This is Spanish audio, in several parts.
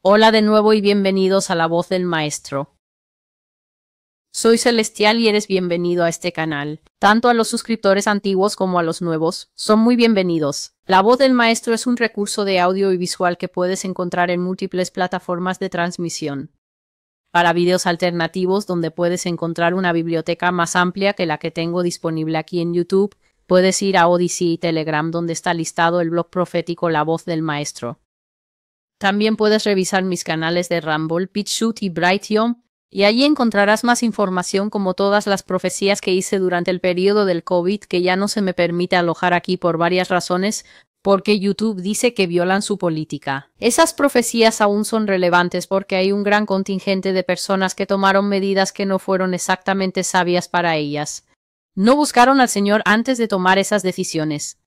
Hola de nuevo y bienvenidos a La Voz del Maestro. Soy Celestial y eres bienvenido a este canal. Tanto a los suscriptores antiguos como a los nuevos, son muy bienvenidos. La Voz del Maestro es un recurso de audio y visual que puedes encontrar en múltiples plataformas de transmisión. Para videos alternativos donde puedes encontrar una biblioteca más amplia que la que tengo disponible aquí en YouTube, puedes ir a Odysee y Telegram donde está listado el blog profético La Voz del Maestro. También puedes revisar mis canales de Rumble, BitChute y Brighteon, y allí encontrarás más información como todas las profecías que hice durante el periodo del COVID que ya no se me permite alojar aquí por varias razones, porque YouTube dice que violan su política. Esas profecías aún son relevantes porque hay un gran contingente de personas que tomaron medidas que no fueron exactamente sabias para ellas. No buscaron al Señor antes de tomar esas decisiones.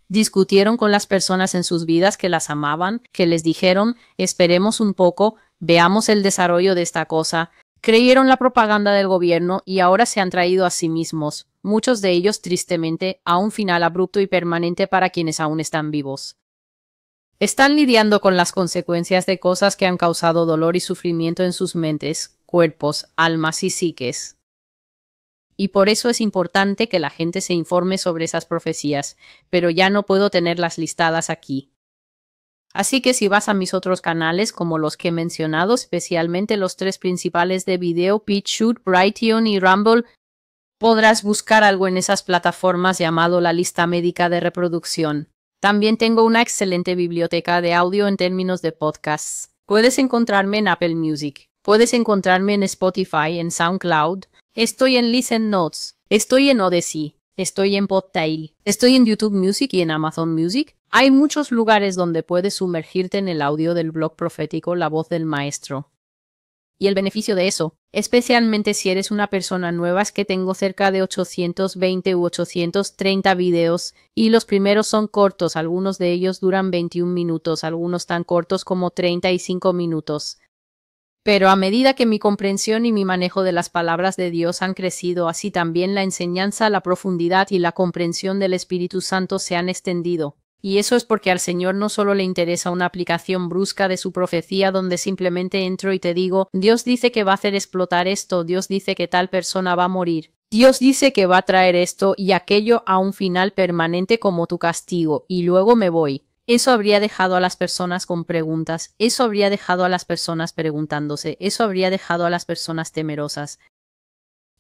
Discutieron con las personas en sus vidas que las amaban, que les dijeron, esperemos un poco, veamos el desarrollo de esta cosa. Creyeron la propaganda del gobierno y ahora se han traído a sí mismos, muchos de ellos tristemente, a un final abrupto y permanente para quienes aún están vivos. Están lidiando con las consecuencias de cosas que han causado dolor y sufrimiento en sus mentes, cuerpos, almas y psiques. Y por eso es importante que la gente se informe sobre esas profecías, pero ya no puedo tenerlas listadas aquí. Así que si vas a mis otros canales, como los que he mencionado, especialmente los tres principales de video, BitChute, Brighteon y Rumble, podrás buscar algo en esas plataformas llamado la lista médica de reproducción. También tengo una excelente biblioteca de audio en términos de podcasts. Puedes encontrarme en Apple Music, puedes encontrarme en Spotify, en SoundCloud, estoy en Listen Notes, estoy en Odysee, estoy en Podtail, estoy en YouTube Music y en Amazon Music. Hay muchos lugares donde puedes sumergirte en el audio del blog profético La Voz del Maestro. Y el beneficio de eso, especialmente si eres una persona nueva, es que tengo cerca de 820 u 830 videos y los primeros son cortos, algunos de ellos duran 21 minutos, algunos tan cortos como 35 minutos. Pero a medida que mi comprensión y mi manejo de las palabras de Dios han crecido, así también la enseñanza, la profundidad y la comprensión del Espíritu Santo se han extendido. Y eso es porque al Señor no solo le interesa una aplicación brusca de su profecía donde simplemente entro y te digo, Dios dice que va a hacer explotar esto, Dios dice que tal persona va a morir, Dios dice que va a traer esto y aquello a un final permanente como tu castigo, y luego me voy. Eso habría dejado a las personas con preguntas, eso habría dejado a las personas preguntándose, eso habría dejado a las personas temerosas.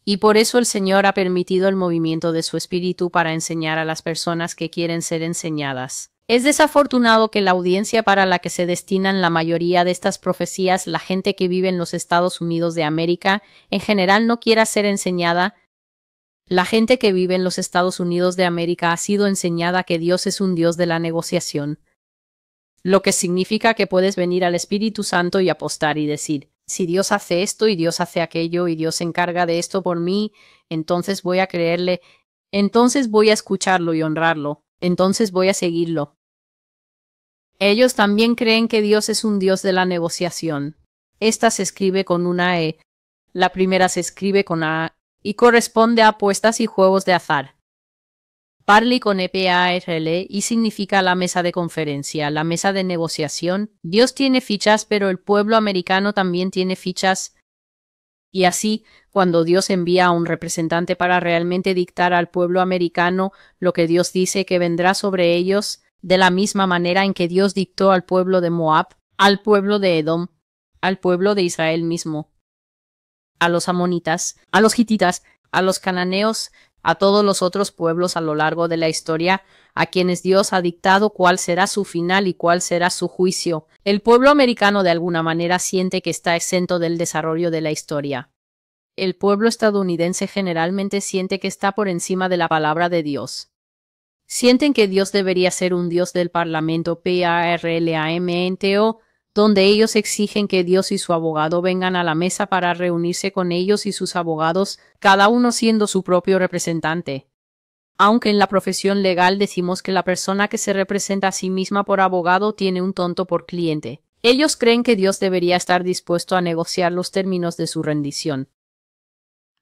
Y por eso el Señor ha permitido el movimiento de su Espíritu para enseñar a las personas que quieren ser enseñadas. Es desafortunado que la audiencia para la que se destinan la mayoría de estas profecías, la gente que vive en los Estados Unidos de América, en general no quiera ser enseñada. La gente que vive en los Estados Unidos de América ha sido enseñada que Dios es un Dios de la negociación. Lo que significa que puedes venir al Espíritu Santo y apostar y decir, si Dios hace esto y Dios hace aquello y Dios se encarga de esto por mí, entonces voy a creerle, entonces voy a escucharlo y honrarlo, entonces voy a seguirlo. Ellos también creen que Dios es un Dios de la negociación. Esta se escribe con una E, la primera se escribe con A, y corresponde a apuestas y juegos de azar. Parley con EPARL y significa la mesa de conferencia, la mesa de negociación. Dios tiene fichas, pero el pueblo americano también tiene fichas. Y así, cuando Dios envía a un representante para realmente dictar al pueblo americano lo que Dios dice que vendrá sobre ellos, de la misma manera en que Dios dictó al pueblo de Moab, al pueblo de Edom, al pueblo de Israel mismo, a los amonitas, a los hititas, a los cananeos, a todos los otros pueblos a lo largo de la historia, a quienes Dios ha dictado cuál será su final y cuál será su juicio. El pueblo americano de alguna manera siente que está exento del desarrollo de la historia. El pueblo estadounidense generalmente siente que está por encima de la palabra de Dios. Sienten que Dios debería ser un Dios del Parlamento PARLAMENTO, donde ellos exigen que Dios y su abogado vengan a la mesa para reunirse con ellos y sus abogados, cada uno siendo su propio representante. Aunque en la profesión legal decimos que la persona que se representa a sí misma por abogado tiene un tonto por cliente. Ellos creen que Dios debería estar dispuesto a negociar los términos de su rendición.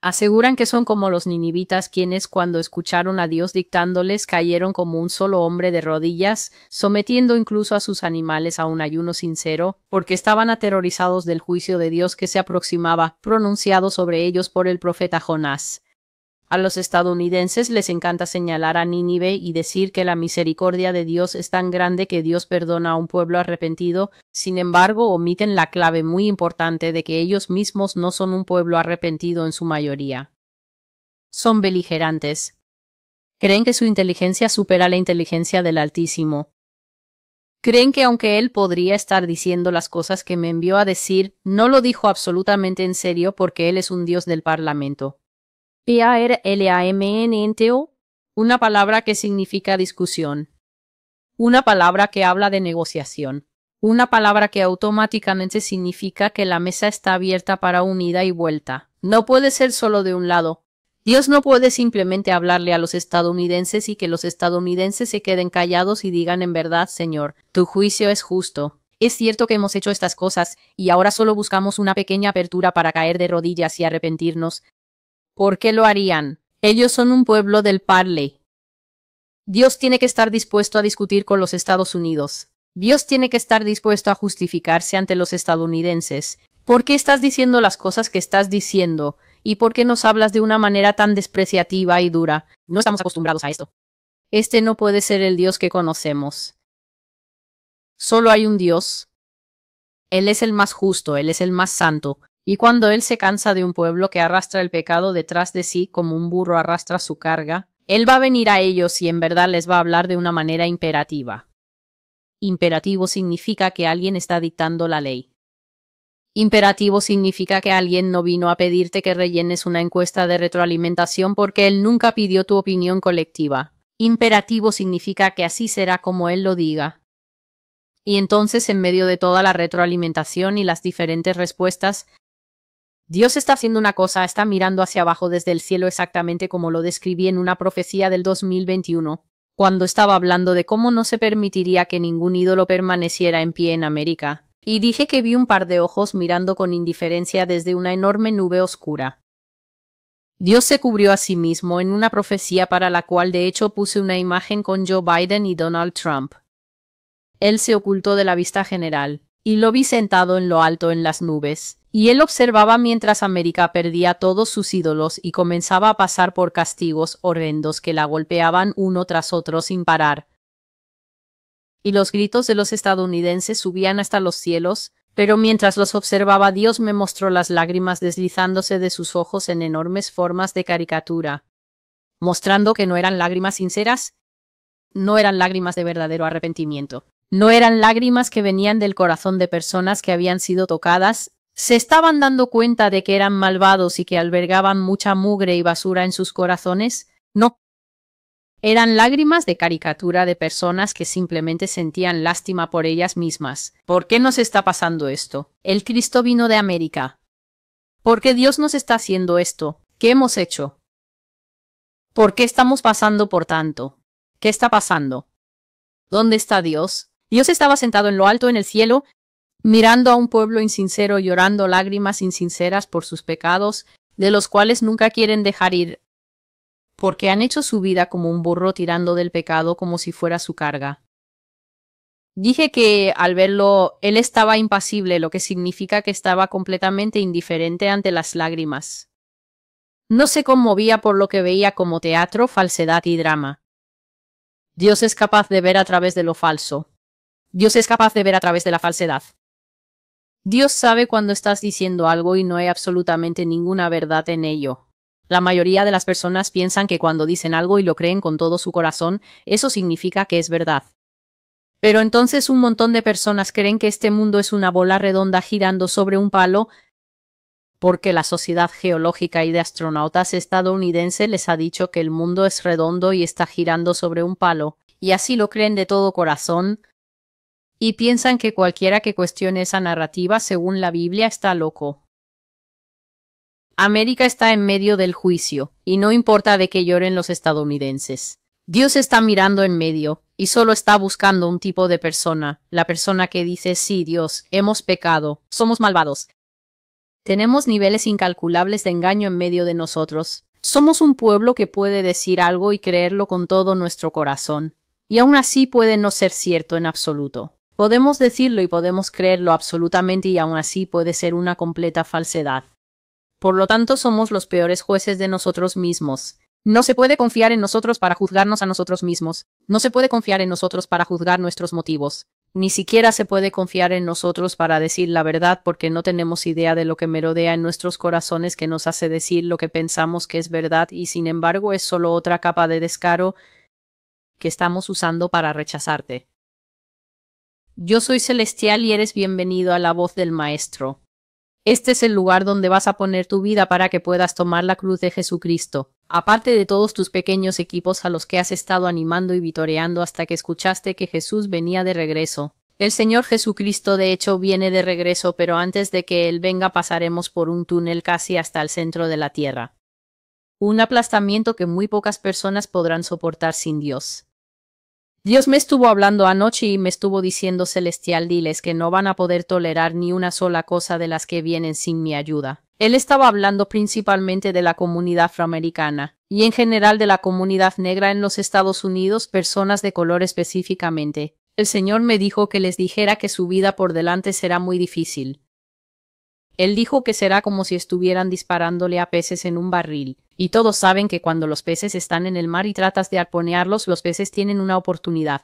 Aseguran que son como los ninivitas quienes cuando escucharon a Dios dictándoles cayeron como un solo hombre de rodillas, sometiendo incluso a sus animales a un ayuno sincero, porque estaban aterrorizados del juicio de Dios que se aproximaba, pronunciado sobre ellos por el profeta Jonás. A los estadounidenses les encanta señalar a Nínive y decir que la misericordia de Dios es tan grande que Dios perdona a un pueblo arrepentido. Sin embargo, omiten la clave muy importante de que ellos mismos no son un pueblo arrepentido en su mayoría. Son beligerantes. Creen que su inteligencia supera la inteligencia del Altísimo. Creen que aunque Él podría estar diciendo las cosas que me envió a decir, no lo dijo absolutamente en serio porque Él es un Dios del Parlamento. Parlamento, una palabra que significa discusión. Una palabra que habla de negociación. Una palabra que automáticamente significa que la mesa está abierta para un ida y vuelta. No puede ser solo de un lado. Dios no puede simplemente hablarle a los estadounidenses y que los estadounidenses se queden callados y digan en verdad, Señor, tu juicio es justo. Es cierto que hemos hecho estas cosas y ahora solo buscamos una pequeña apertura para caer de rodillas y arrepentirnos. ¿Por qué lo harían? Ellos son un pueblo del parley. Dios tiene que estar dispuesto a discutir con los Estados Unidos. Dios tiene que estar dispuesto a justificarse ante los estadounidenses. ¿Por qué estás diciendo las cosas que estás diciendo? ¿Y por qué nos hablas de una manera tan despreciativa y dura? No estamos acostumbrados a esto. Este no puede ser el Dios que conocemos. Solo hay un Dios. Él es el más justo, Él es el más santo. Y cuando Él se cansa de un pueblo que arrastra el pecado detrás de sí como un burro arrastra su carga, Él va a venir a ellos y en verdad les va a hablar de una manera imperativa. Imperativo significa que alguien está dictando la ley. Imperativo significa que alguien no vino a pedirte que rellenes una encuesta de retroalimentación porque Él nunca pidió tu opinión colectiva. Imperativo significa que así será como Él lo diga. Y entonces, en medio de toda la retroalimentación y las diferentes respuestas, Dios está haciendo una cosa, está mirando hacia abajo desde el cielo exactamente como lo describí en una profecía del 2021, cuando estaba hablando de cómo no se permitiría que ningún ídolo permaneciera en pie en América, y dije que vi un par de ojos mirando con indiferencia desde una enorme nube oscura. Dios se cubrió a sí mismo en una profecía para la cual de hecho puse una imagen con Joe Biden y Donald Trump. Él se ocultó de la vista general, y lo vi sentado en lo alto en las nubes. Y él observaba mientras América perdía todos sus ídolos y comenzaba a pasar por castigos horrendos que la golpeaban uno tras otro sin parar. Y los gritos de los estadounidenses subían hasta los cielos, pero mientras los observaba Dios me mostró las lágrimas deslizándose de sus ojos en enormes formas de caricatura, mostrando que no eran lágrimas sinceras, no eran lágrimas de verdadero arrepentimiento, no eran lágrimas que venían del corazón de personas que habían sido tocadas. Se estaban dando cuenta de que eran malvados y que albergaban mucha mugre y basura en sus corazones. No. Eran lágrimas de caricatura de personas que simplemente sentían lástima por ellas mismas. ¿Por qué nos está pasando esto? El Cristo vino de América. ¿Por qué Dios nos está haciendo esto? ¿Qué hemos hecho? ¿Por qué estamos pasando por tanto? ¿Qué está pasando? ¿Dónde está Dios? Dios estaba sentado en lo alto en el cielo, mirando a un pueblo insincero llorando lágrimas insinceras por sus pecados, de los cuales nunca quieren dejar ir, porque han hecho su vida como un burro tirando del pecado como si fuera su carga. Dije que al verlo, él estaba impasible, lo que significa que estaba completamente indiferente ante las lágrimas. No se conmovía por lo que veía como teatro, falsedad y drama. Dios es capaz de ver a través de lo falso. Dios es capaz de ver a través de la falsedad. Dios sabe cuando estás diciendo algo y no hay absolutamente ninguna verdad en ello. La mayoría de las personas piensan que cuando dicen algo y lo creen con todo su corazón, eso significa que es verdad. Pero entonces un montón de personas creen que este mundo es una bola redonda girando sobre un palo, porque la Sociedad Geológica y de Astronautas estadounidense les ha dicho que el mundo es redondo y está girando sobre un palo, y así lo creen de todo corazón, y piensan que cualquiera que cuestione esa narrativa según la Biblia está loco. América está en medio del juicio, y no importa de qué lloren los estadounidenses. Dios está mirando en medio, y solo está buscando un tipo de persona, la persona que dice, sí, Dios, hemos pecado, somos malvados. Tenemos niveles incalculables de engaño en medio de nosotros. Somos un pueblo que puede decir algo y creerlo con todo nuestro corazón, y aún así puede no ser cierto en absoluto. Podemos decirlo y podemos creerlo absolutamente y aún así puede ser una completa falsedad. Por lo tanto, somos los peores jueces de nosotros mismos. No se puede confiar en nosotros para juzgarnos a nosotros mismos. No se puede confiar en nosotros para juzgar nuestros motivos. Ni siquiera se puede confiar en nosotros para decir la verdad porque no tenemos idea de lo que merodea en nuestros corazones que nos hace decir lo que pensamos que es verdad y sin embargo es solo otra capa de descaro que estamos usando para rechazarte. Yo soy celestial y eres bienvenido a la voz del Maestro. Este es el lugar donde vas a poner tu vida para que puedas tomar la cruz de Jesucristo. Aparte de todos tus pequeños equipos a los que has estado animando y vitoreando hasta que escuchaste que Jesús venía de regreso. El Señor Jesucristo de hecho viene de regreso, pero antes de que Él venga pasaremos por un túnel casi hasta el centro de la tierra. Un aplastamiento que muy pocas personas podrán soportar sin Dios. Dios me estuvo hablando anoche y me estuvo diciendo celestial, diles que no van a poder tolerar ni una sola cosa de las que vienen sin mi ayuda. Él estaba hablando principalmente de la comunidad afroamericana y en general de la comunidad negra en los Estados Unidos, personas de color específicamente. El Señor me dijo que les dijera que su vida por delante será muy difícil. Él dijo que será como si estuvieran disparándole a peces en un barril. Y todos saben que cuando los peces están en el mar y tratas de arponearlos, los peces tienen una oportunidad.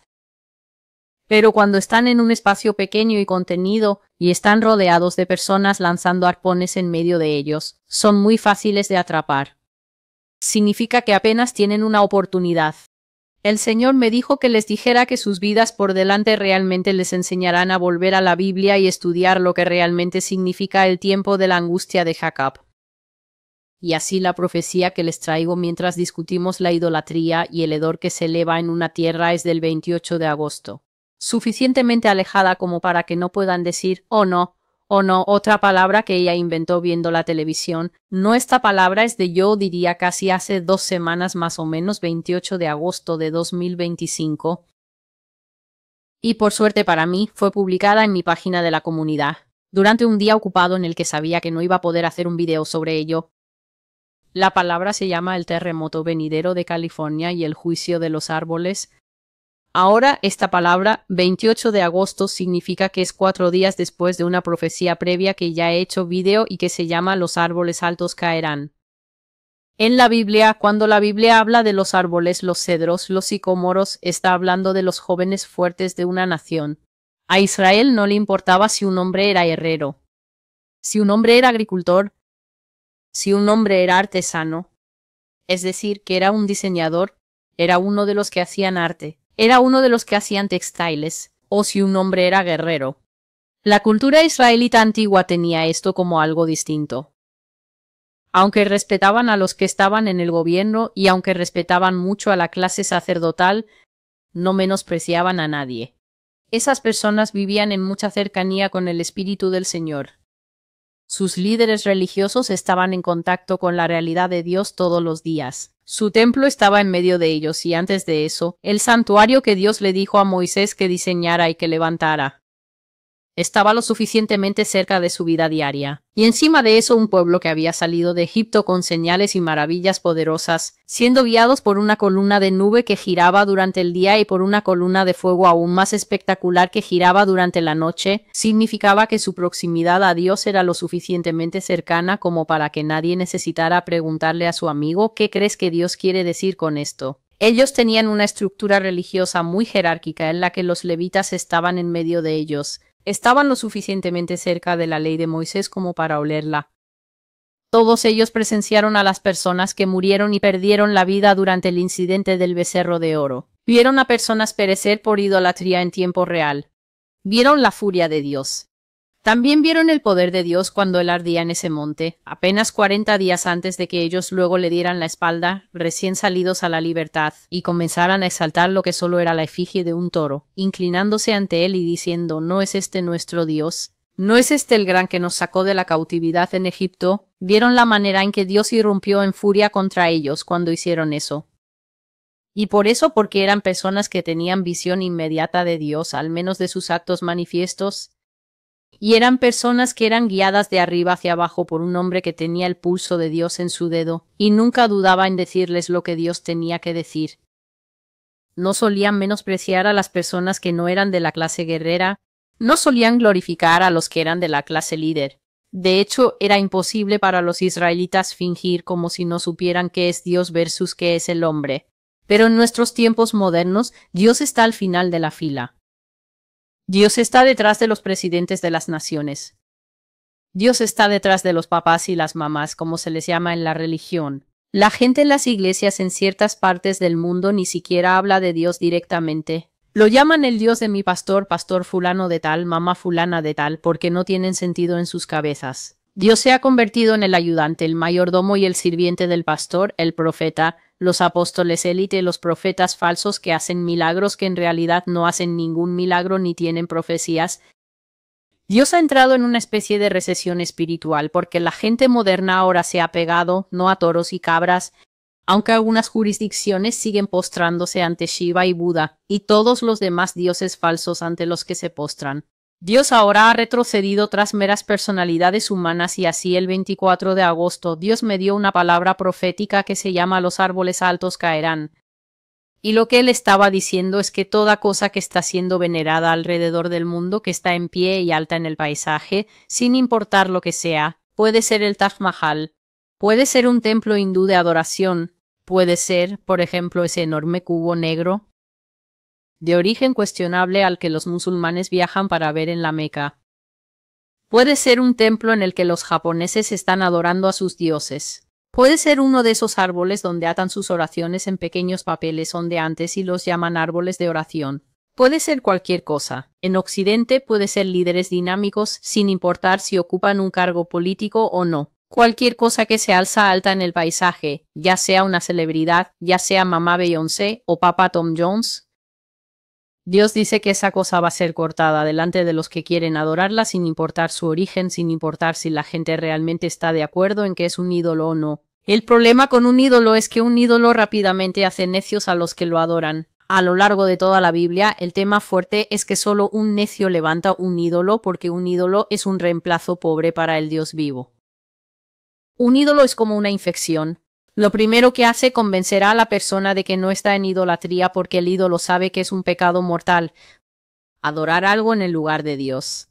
Pero cuando están en un espacio pequeño y contenido, y están rodeados de personas lanzando arpones en medio de ellos, son muy fáciles de atrapar. Significa que apenas tienen una oportunidad. El Señor me dijo que les dijera que sus vidas por delante realmente les enseñarán a volver a la Biblia y estudiar lo que realmente significa el tiempo de la angustia de Jacob. Y así la profecía que les traigo mientras discutimos la idolatría y el hedor que se eleva en una tierra es del 28 de agosto. Suficientemente alejada como para que no puedan decir, oh no, otra palabra que ella inventó viendo la televisión. No, esta palabra es de yo diría casi hace 2 semanas más o menos, 28 de agosto de 2025. Y por suerte para mí, fue publicada en mi página de la comunidad, durante un día ocupado en el que sabía que no iba a poder hacer un video sobre ello. La palabra se llama el terremoto venidero de California y el juicio de los árboles. Ahora, esta palabra, 28 de agosto, significa que es 4 días después de una profecía previa que ya he hecho video y que se llama Los árboles altos caerán. En la Biblia, cuando la Biblia habla de los árboles, los cedros, los sicómoros, está hablando de los jóvenes fuertes de una nación. A Israel no le importaba si un hombre era herrero, si un hombre era agricultor, si un hombre era artesano, es decir, que era un diseñador, era uno de los que hacían arte, era uno de los que hacían textiles, o si un hombre era guerrero. La cultura israelita antigua tenía esto como algo distinto. Aunque respetaban a los que estaban en el gobierno y aunque respetaban mucho a la clase sacerdotal, no menospreciaban a nadie. Esas personas vivían en mucha cercanía con el Espíritu del Señor. Sus líderes religiosos estaban en contacto con la realidad de Dios todos los días. Su templo estaba en medio de ellos y antes de eso, el santuario que Dios le dijo a Moisés que diseñara y que levantara. Estaba lo suficientemente cerca de su vida diaria. Y encima de eso un pueblo que había salido de Egipto con señales y maravillas poderosas, siendo guiados por una columna de nube que giraba durante el día y por una columna de fuego aún más espectacular que giraba durante la noche, significaba que su proximidad a Dios era lo suficientemente cercana como para que nadie necesitara preguntarle a su amigo ¿qué crees que Dios quiere decir con esto? Ellos tenían una estructura religiosa muy jerárquica en la que los levitas estaban en medio de ellos. Estaban lo suficientemente cerca de la ley de Moisés como para olerla. Todos ellos presenciaron a las personas que murieron y perdieron la vida durante el incidente del becerro de oro. Vieron a personas perecer por idolatría en tiempo real. Vieron la furia de Dios. También vieron el poder de Dios cuando él ardía en ese monte, apenas 40 días antes de que ellos luego le dieran la espalda, recién salidos a la libertad, y comenzaran a exaltar lo que solo era la efigie de un toro, inclinándose ante él y diciendo, ¿no es este nuestro Dios? ¿No es este el gran que nos sacó de la cautividad en Egipto? Vieron la manera en que Dios irrumpió en furia contra ellos cuando hicieron eso. Y por eso, porque eran personas que tenían visión inmediata de Dios, al menos de sus actos manifiestos, Y eran personas que eran guiadas de arriba hacia abajo por un hombre que tenía el pulso de Dios en su dedo, y nunca dudaba en decirles lo que Dios tenía que decir. No solían menospreciar a las personas que no eran de la clase guerrera, no solían glorificar a los que eran de la clase líder. De hecho, era imposible para los israelitas fingir como si no supieran qué es Dios versus qué es el hombre. Pero en nuestros tiempos modernos, Dios está al final de la fila. Dios está detrás de los presidentes de las naciones. Dios está detrás de los papás y las mamás, como se les llama en la religión. La gente en las iglesias en ciertas partes del mundo ni siquiera habla de Dios directamente. Lo llaman el Dios de mi pastor, pastor fulano de tal, mamá fulana de tal, porque no tienen sentido en sus cabezas. Dios se ha convertido en el ayudante, el mayordomo y el sirviente del pastor, el profeta, los apóstoles élite, los profetas falsos que hacen milagros que en realidad no hacen ningún milagro ni tienen profecías. Dios ha entrado en una especie de recesión espiritual porque la gente moderna ahora se ha pegado, no a toros y cabras, aunque algunas jurisdicciones siguen postrándose ante Shiva y Buda, y todos los demás dioses falsos ante los que se postran. Dios ahora ha retrocedido tras meras personalidades humanas y así el 24 de agosto Dios me dio una palabra profética que se llama los árboles altos caerán. Y lo que él estaba diciendo es que toda cosa que está siendo venerada alrededor del mundo, que está en pie y alta en el paisaje, sin importar lo que sea, puede ser el Taj Mahal, puede ser un templo hindú de adoración, puede ser, por ejemplo, ese enorme cubo negro de origen cuestionable al que los musulmanes viajan para ver en la Meca. Puede ser un templo en el que los japoneses están adorando a sus dioses. Puede ser uno de esos árboles donde atan sus oraciones en pequeños papeles ondeantes y los llaman árboles de oración. Puede ser cualquier cosa. En Occidente puede ser líderes dinámicos sin importar si ocupan un cargo político o no. Cualquier cosa que se alza alta en el paisaje, ya sea una celebridad, ya sea mamá Beyoncé o papá Tom Jones. Dios dice que esa cosa va a ser cortada delante de los que quieren adorarla sin importar su origen, sin importar si la gente realmente está de acuerdo en que es un ídolo o no. El problema con un ídolo es que un ídolo rápidamente hace necios a los que lo adoran. A lo largo de toda la Biblia, el tema fuerte es que solo un necio levanta un ídolo porque un ídolo es un reemplazo pobre para el Dios vivo. Un ídolo es como una infección. Lo primero que hace convencerá a la persona de que no está en idolatría porque el ídolo sabe que es un pecado mortal, adorar algo en el lugar de Dios.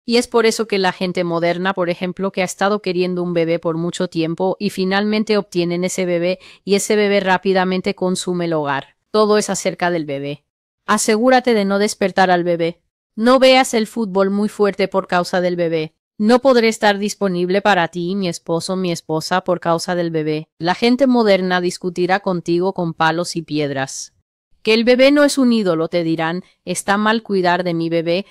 Y es por eso que la gente moderna, por ejemplo, que ha estado queriendo un bebé por mucho tiempo y finalmente obtienen ese bebé y ese bebé rápidamente consume el hogar. Todo es acerca del bebé. Asegúrate de no despertar al bebé. No veas el fútbol muy fuerte por causa del bebé. No podré estar disponible para ti, mi esposo, mi esposa, por causa del bebé. La gente moderna discutirá contigo con palos y piedras. Que el bebé no es un ídolo, te dirán, está mal cuidar de mi bebé,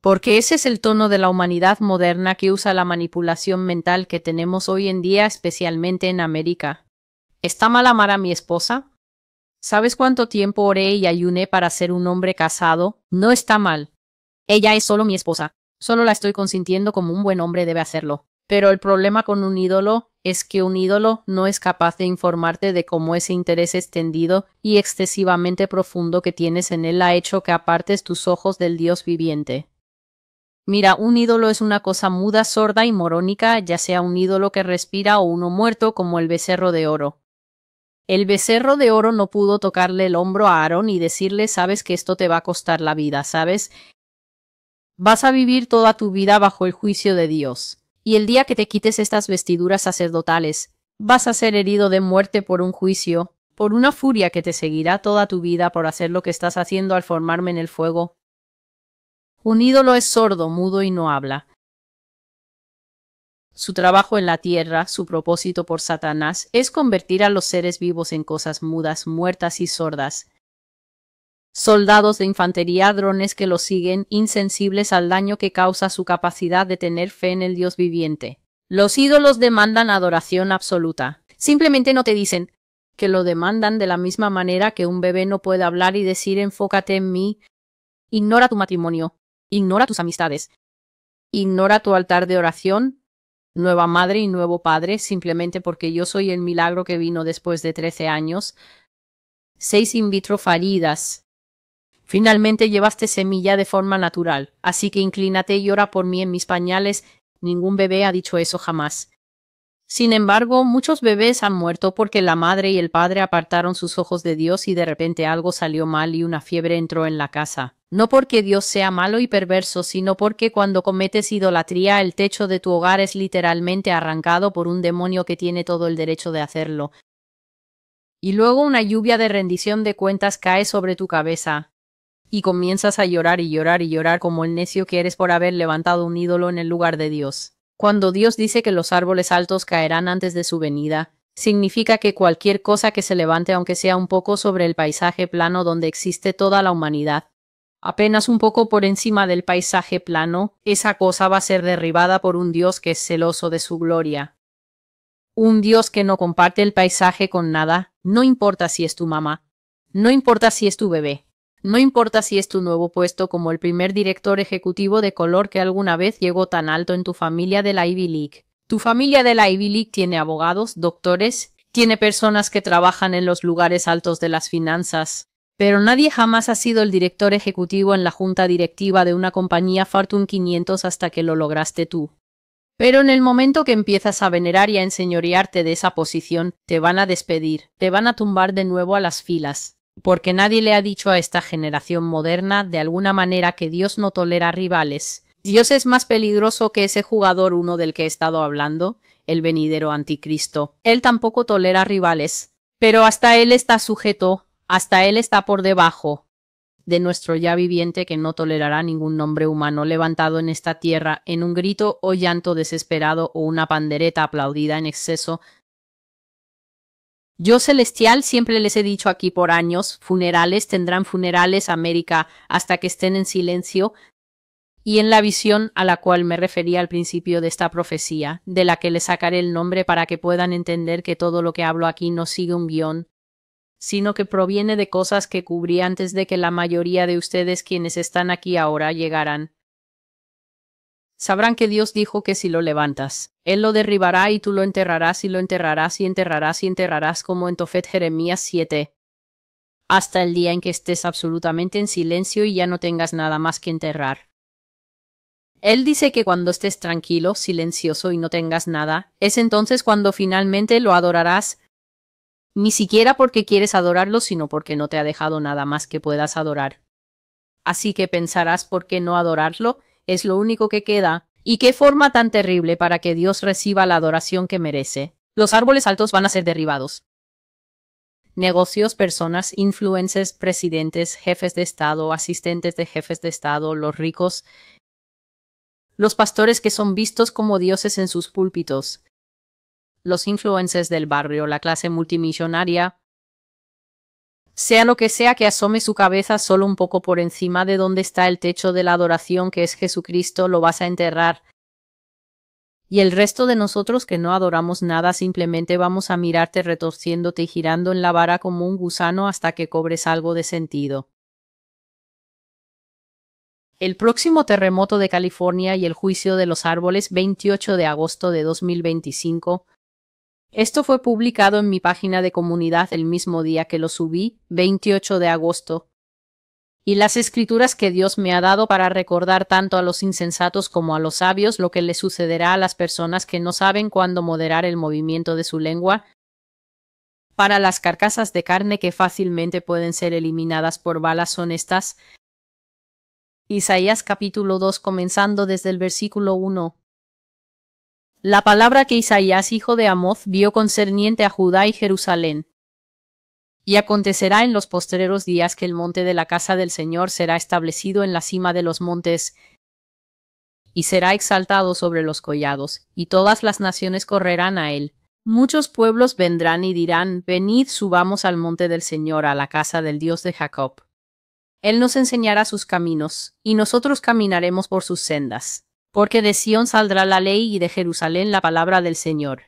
porque ese es el tono de la humanidad moderna que usa la manipulación mental que tenemos hoy en día, especialmente en América. ¿Está mal amar a mi esposa? ¿Sabes cuánto tiempo oré y ayuné para ser un hombre casado? No está mal. Ella es solo mi esposa. Solo la estoy consintiendo como un buen hombre debe hacerlo. Pero el problema con un ídolo es que un ídolo no es capaz de informarte de cómo ese interés extendido y excesivamente profundo que tienes en él ha hecho que apartes tus ojos del Dios viviente. Mira, un ídolo es una cosa muda, sorda y morónica, ya sea un ídolo que respira o uno muerto como el becerro de oro. El becerro de oro no pudo tocarle el hombro a Aarón y decirle, sabes que esto te va a costar la vida, ¿sabes? Vas a vivir toda tu vida bajo el juicio de Dios. Y el día que te quites estas vestiduras sacerdotales, vas a ser herido de muerte por un juicio, por una furia que te seguirá toda tu vida por hacer lo que estás haciendo al formarme en el fuego. Un ídolo es sordo, mudo y no habla. Su trabajo en la tierra, su propósito por Satanás, es convertir a los seres vivos en cosas mudas, muertas y sordas. Soldados de infantería, drones que los siguen, insensibles al daño que causa su capacidad de tener fe en el Dios viviente. Los ídolos demandan adoración absoluta. Simplemente no te dicen que lo demandan de la misma manera que un bebé no puede hablar y decir enfócate en mí. Ignora tu matrimonio, ignora tus amistades, ignora tu altar de oración, nueva madre y nuevo padre, simplemente porque yo soy el milagro que vino después de 13 años. 6 in vitro fallidas. Finalmente llevaste semilla de forma natural, así que inclínate y ora por mí en mis pañales. Ningún bebé ha dicho eso jamás. Sin embargo, muchos bebés han muerto porque la madre y el padre apartaron sus ojos de Dios y de repente algo salió mal y una fiebre entró en la casa. No porque Dios sea malo y perverso, sino porque cuando cometes idolatría, el techo de tu hogar es literalmente arrancado por un demonio que tiene todo el derecho de hacerlo. Y luego una lluvia de rendición de cuentas cae sobre tu cabeza. Y comienzas a llorar y llorar y llorar como el necio que eres por haber levantado un ídolo en el lugar de Dios. Cuando Dios dice que los árboles altos caerán antes de su venida, significa que cualquier cosa que se levante, aunque sea un poco sobre el paisaje plano donde existe toda la humanidad, apenas un poco por encima del paisaje plano, esa cosa va a ser derribada por un Dios que es celoso de su gloria. Un Dios que no comparte el paisaje con nada, no importa si es tu mamá, no importa si es tu bebé. No importa si es tu nuevo puesto como el primer director ejecutivo de color que alguna vez llegó tan alto en tu familia de la Ivy League. Tu familia de la Ivy League tiene abogados, doctores, tiene personas que trabajan en los lugares altos de las finanzas, pero nadie jamás ha sido el director ejecutivo en la junta directiva de una compañía Fortune 500 hasta que lo lograste tú. Pero en el momento que empiezas a venerar y a enseñorearte de esa posición, te van a despedir, te van a tumbar de nuevo a las filas. Porque nadie le ha dicho a esta generación moderna de alguna manera que Dios no tolera rivales. Dios es más peligroso que ese jugador uno del que he estado hablando, el venidero anticristo. Él tampoco tolera rivales, pero hasta él está sujeto, hasta él está por debajo de nuestro ya viviente que no tolerará ningún nombre humano levantado en esta tierra en un grito o llanto desesperado o una pandereta aplaudida en exceso. Yo celestial siempre les he dicho aquí por años, funerales tendrán funerales América hasta que estén en silencio, y en la visión a la cual me refería al principio de esta profecía, de la que les sacaré el nombre para que puedan entender que todo lo que hablo aquí no sigue un guión, sino que proviene de cosas que cubrí antes de que la mayoría de ustedes quienes están aquí ahora llegaran. Sabrán que Dios dijo que si lo levantas, Él lo derribará y tú lo enterrarás y lo enterrarás y enterrarás y enterrarás como en Tofet Jeremías 7. Hasta el día en que estés absolutamente en silencio y ya no tengas nada más que enterrar. Él dice que cuando estés tranquilo, silencioso y no tengas nada, es entonces cuando finalmente lo adorarás, ni siquiera porque quieres adorarlo, sino porque no te ha dejado nada más que puedas adorar. Así que pensarás por qué no adorarlo. Es lo único que queda. ¿Y qué forma tan terrible para que Dios reciba la adoración que merece? Los árboles altos van a ser derribados. Negocios, personas, influencers, presidentes, jefes de Estado, asistentes de jefes de Estado, los ricos, los pastores que son vistos como dioses en sus púlpitos, los influencers del barrio, la clase multimillonaria, sea lo que sea que asome su cabeza solo un poco por encima de donde está el techo de la adoración que es Jesucristo, lo vas a enterrar. Y el resto de nosotros que no adoramos nada simplemente vamos a mirarte retorciéndote y girando en la vara como un gusano hasta que cobres algo de sentido. El próximo terremoto de California y el juicio de los árboles, 28 de agosto de 2025. Esto fue publicado en mi página de comunidad el mismo día que lo subí, 28 de agosto. Y las escrituras que Dios me ha dado para recordar tanto a los insensatos como a los sabios lo que le sucederá a las personas que no saben cuándo moderar el movimiento de su lengua, para las carcasas de carne que fácilmente pueden ser eliminadas por balas son estas. Isaías capítulo 2 comenzando desde el versículo 1. La palabra que Isaías hijo de Amoz vio concerniente a Judá y Jerusalén. Y acontecerá en los postreros días que el monte de la casa del Señor será establecido en la cima de los montes, y será exaltado sobre los collados, y todas las naciones correrán a él. Muchos pueblos vendrán y dirán, venid, subamos al monte del Señor, a la casa del Dios de Jacob. Él nos enseñará sus caminos, y nosotros caminaremos por sus sendas. Porque de Sión saldrá la ley y de Jerusalén la palabra del Señor.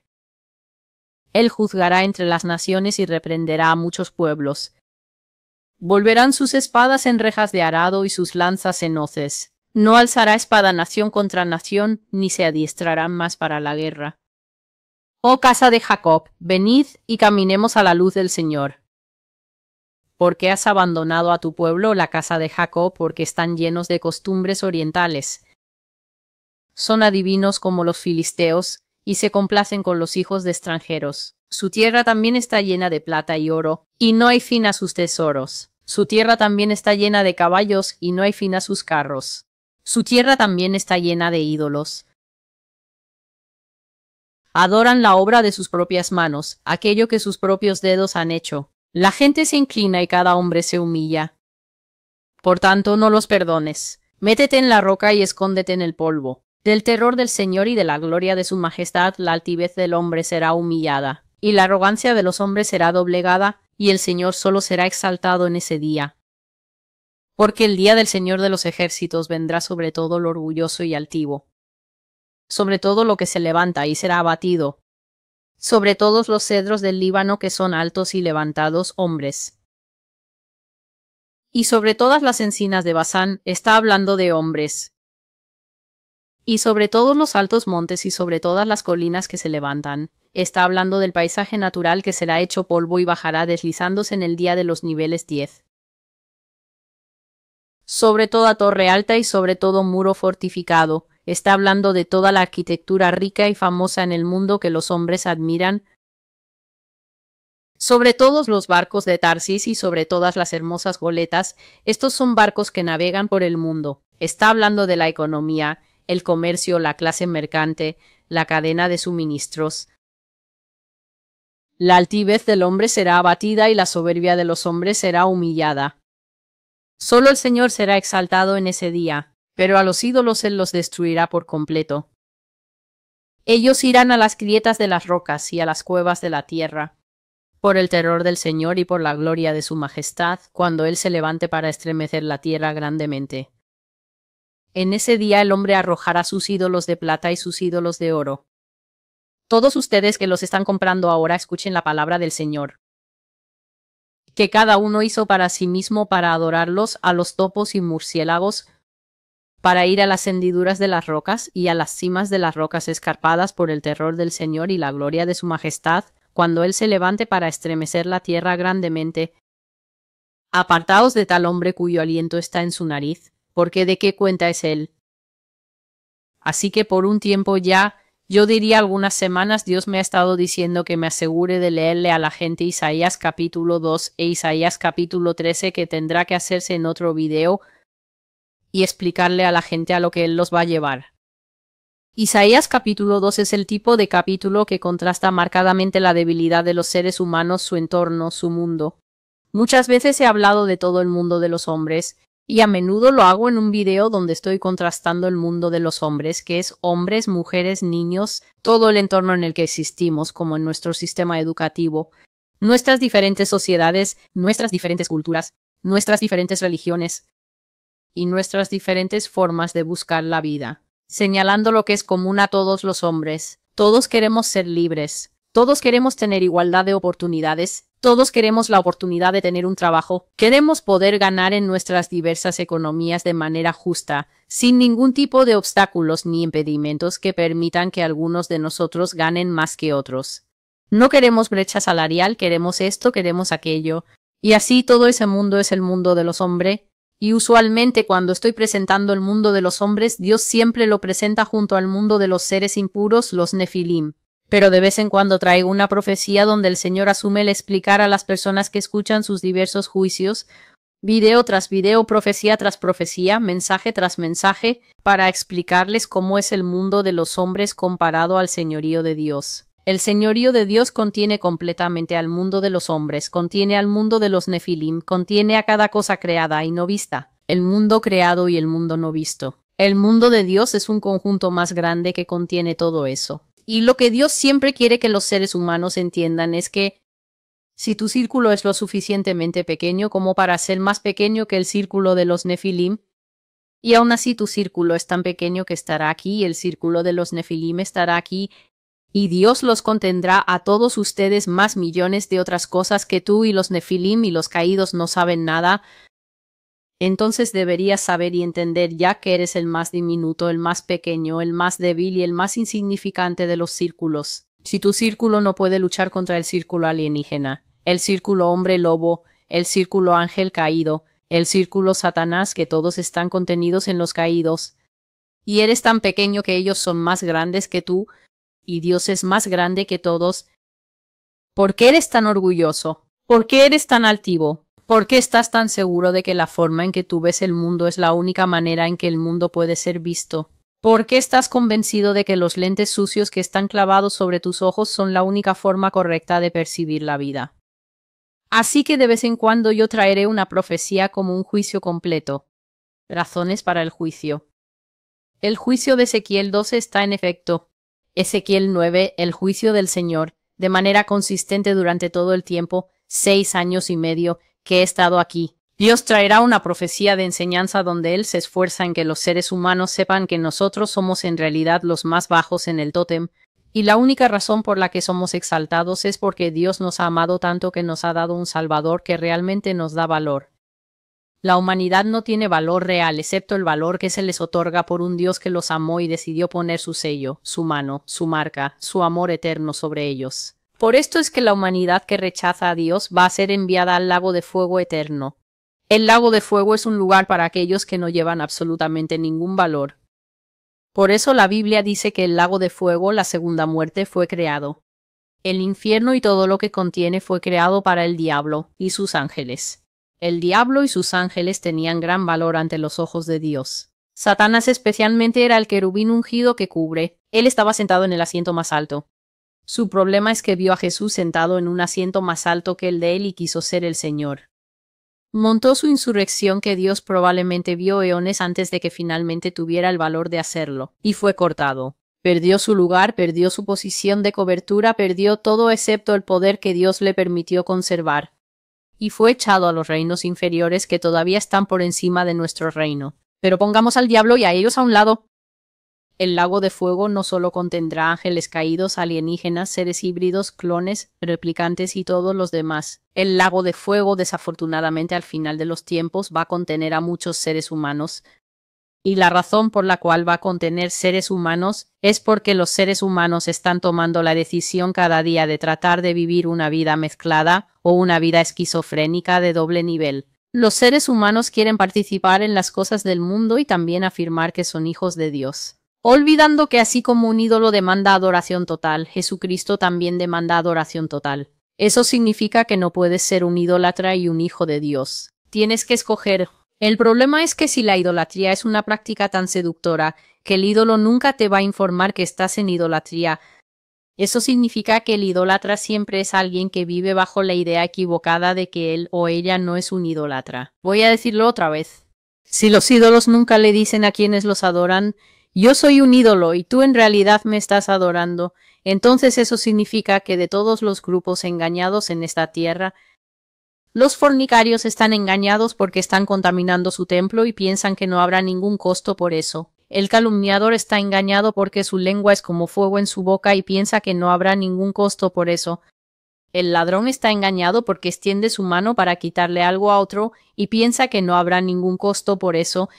Él juzgará entre las naciones y reprenderá a muchos pueblos. Volverán sus espadas en rejas de arado y sus lanzas en hoces. No alzará espada nación contra nación, ni se adiestrarán más para la guerra. Oh casa de Jacob, venid y caminemos a la luz del Señor. porque has abandonado a tu pueblo, la casa de Jacob, porque están llenos de costumbres orientales. Son adivinos como los filisteos, y se complacen con los hijos de extranjeros. Su tierra también está llena de plata y oro, y no hay fin a sus tesoros. Su tierra también está llena de caballos, y no hay fin a sus carros. Su tierra también está llena de ídolos. Adoran la obra de sus propias manos, aquello que sus propios dedos han hecho. La gente se inclina y cada hombre se humilla. Por tanto, no los perdones. Métete en la roca y escóndete en el polvo. Del terror del Señor y de la gloria de su majestad, la altivez del hombre será humillada, y la arrogancia de los hombres será doblegada, y el Señor solo será exaltado en ese día. Porque el día del Señor de los ejércitos vendrá sobre todo lo orgulloso y altivo, sobre todo lo que se levanta y será abatido, sobre todos los cedros del Líbano que son altos y levantados hombres. Y sobre todas las encinas de Basán está hablando de hombres. Y sobre todos los altos montes y sobre todas las colinas que se levantan, está hablando del paisaje natural que será hecho polvo y bajará deslizándose en el día de los niveles 10. Sobre toda torre alta y sobre todo muro fortificado, está hablando de toda la arquitectura rica y famosa en el mundo que los hombres admiran, sobre todos los barcos de Tarsis y sobre todas las hermosas goletas. Estos son barcos que navegan por el mundo. Está hablando de la economía, el comercio, la clase mercante, la cadena de suministros. La altivez del hombre será abatida y la soberbia de los hombres será humillada. Solo el Señor será exaltado en ese día, pero a los ídolos Él los destruirá por completo. Ellos irán a las grietas de las rocas y a las cuevas de la tierra, por el terror del Señor y por la gloria de su majestad, cuando Él se levante para estremecer la tierra grandemente. En ese día el hombre arrojará sus ídolos de plata y sus ídolos de oro. Todos ustedes que los están comprando ahora escuchen la palabra del Señor. Que cada uno hizo para sí mismo para adorarlos, a los topos y murciélagos, para ir a las hendiduras de las rocas y a las cimas de las rocas escarpadas por el terror del Señor y la gloria de su majestad, cuando Él se levante para estremecer la tierra grandemente. Apartaos de tal hombre cuyo aliento está en su nariz, porque ¿de qué cuenta es él? Así que por un tiempo ya, yo diría algunas semanas, Dios me ha estado diciendo que me asegure de leerle a la gente Isaías capítulo 2 e Isaías capítulo 13, que tendrá que hacerse en otro video, y explicarle a la gente a lo que Él los va a llevar. Isaías capítulo 2 es el tipo de capítulo que contrasta marcadamente la debilidad de los seres humanos, su entorno, su mundo. Muchas veces he hablado de todo el mundo de los hombres, y a menudo lo hago en un video donde estoy contrastando el mundo de los hombres, que es hombres, mujeres, niños, todo el entorno en el que existimos, como en nuestro sistema educativo, nuestras diferentes sociedades, nuestras diferentes culturas, nuestras diferentes religiones y nuestras diferentes formas de buscar la vida, señalando lo que es común a todos los hombres. Todos queremos ser libres, todos queremos tener igualdad de oportunidades, todos queremos la oportunidad de tener un trabajo, queremos poder ganar en nuestras diversas economías de manera justa, sin ningún tipo de obstáculos ni impedimentos que permitan que algunos de nosotros ganen más que otros. No queremos brecha salarial, queremos esto, queremos aquello, y así todo ese mundo es el mundo de los hombres. Y usualmente cuando estoy presentando el mundo de los hombres, Dios siempre lo presenta junto al mundo de los seres impuros, los nefilim. Pero de vez en cuando traigo una profecía donde el Señor asume el explicar a las personas que escuchan sus diversos juicios, video tras video, profecía tras profecía, mensaje tras mensaje, para explicarles cómo es el mundo de los hombres comparado al señorío de Dios. El señorío de Dios contiene completamente al mundo de los hombres, contiene al mundo de los nefilim, contiene a cada cosa creada y no vista, el mundo creado y el mundo no visto. El mundo de Dios es un conjunto más grande que contiene todo eso. Y lo que Dios siempre quiere que los seres humanos entiendan es que si tu círculo es lo suficientemente pequeño como para ser más pequeño que el círculo de los nefilim, y aún así tu círculo es tan pequeño que estará aquí y el círculo de los nefilim estará aquí, y Dios los contendrá a todos ustedes más millones de otras cosas que tú y los nefilim y los caídos no saben nada, entonces deberías saber y entender ya que eres el más diminuto, el más pequeño, el más débil y el más insignificante de los círculos. Si tu círculo no puede luchar contra el círculo alienígena, el círculo hombre lobo, el círculo ángel caído, el círculo Satanás, que todos están contenidos en los caídos. Y eres tan pequeño que ellos son más grandes que tú, y Dios es más grande que todos. ¿Por qué eres tan orgulloso? ¿Por qué eres tan altivo? ¿Por qué estás tan seguro de que la forma en que tú ves el mundo es la única manera en que el mundo puede ser visto? ¿Por qué estás convencido de que los lentes sucios que están clavados sobre tus ojos son la única forma correcta de percibir la vida? Así que de vez en cuando yo traeré una profecía como un juicio completo. Razones para el juicio. El juicio de Ezequiel 12 está en efecto. Ezequiel 9, el juicio del Señor, de manera consistente durante todo el tiempo, 6 años y medio, que he estado aquí. Dios traerá una profecía de enseñanza donde Él se esfuerza en que los seres humanos sepan que nosotros somos en realidad los más bajos en el tótem, y la única razón por la que somos exaltados es porque Dios nos ha amado tanto que nos ha dado un Salvador que realmente nos da valor. La humanidad no tiene valor real, excepto el valor que se les otorga por un Dios que los amó y decidió poner su sello, su mano, su marca, su amor eterno sobre ellos. Por esto es que la humanidad que rechaza a Dios va a ser enviada al lago de fuego eterno. El lago de fuego es un lugar para aquellos que no llevan absolutamente ningún valor. Por eso la Biblia dice que el lago de fuego, la segunda muerte, fue creado. El infierno y todo lo que contiene fue creado para el diablo y sus ángeles. El diablo y sus ángeles tenían gran valor ante los ojos de Dios. Satanás especialmente era el querubín ungido que cubre. Él estaba sentado en el asiento más alto. Su problema es que vio a Jesús sentado en un asiento más alto que el de él y quiso ser el Señor. Montó su insurrección que Dios probablemente vio eones antes de que finalmente tuviera el valor de hacerlo, y fue cortado. Perdió su lugar, perdió su posición de cobertura, perdió todo excepto el poder que Dios le permitió conservar. Y fue echado a los reinos inferiores que todavía están por encima de nuestro reino. Pero pongamos al diablo y a ellos a un lado. El lago de fuego no solo contendrá ángeles caídos, alienígenas, seres híbridos, clones, replicantes y todos los demás. El lago de fuego, desafortunadamente al final de los tiempos, va a contener a muchos seres humanos. Y la razón por la cual va a contener seres humanos es porque los seres humanos están tomando la decisión cada día de tratar de vivir una vida mezclada o una vida esquizofrénica de doble nivel. Los seres humanos quieren participar en las cosas del mundo y también afirmar que son hijos de Dios. Olvidando que así como un ídolo demanda adoración total, Jesucristo también demanda adoración total. Eso significa que no puedes ser un idólatra y un hijo de Dios. Tienes que escoger. El problema es que si la idolatría es una práctica tan seductora que el ídolo nunca te va a informar que estás en idolatría, eso significa que el idólatra siempre es alguien que vive bajo la idea equivocada de que él o ella no es un idólatra. Voy a decirlo otra vez. Si los ídolos nunca le dicen a quienes los adoran, yo soy un ídolo y tú en realidad me estás adorando, entonces eso significa que de todos los grupos engañados en esta tierra, los fornicarios están engañados porque están contaminando su templo y piensan que no habrá ningún costo por eso. El calumniador está engañado porque su lengua es como fuego en su boca y piensa que no habrá ningún costo por eso. El ladrón está engañado porque extiende su mano para quitarle algo a otro y piensa que no habrá ningún costo por eso.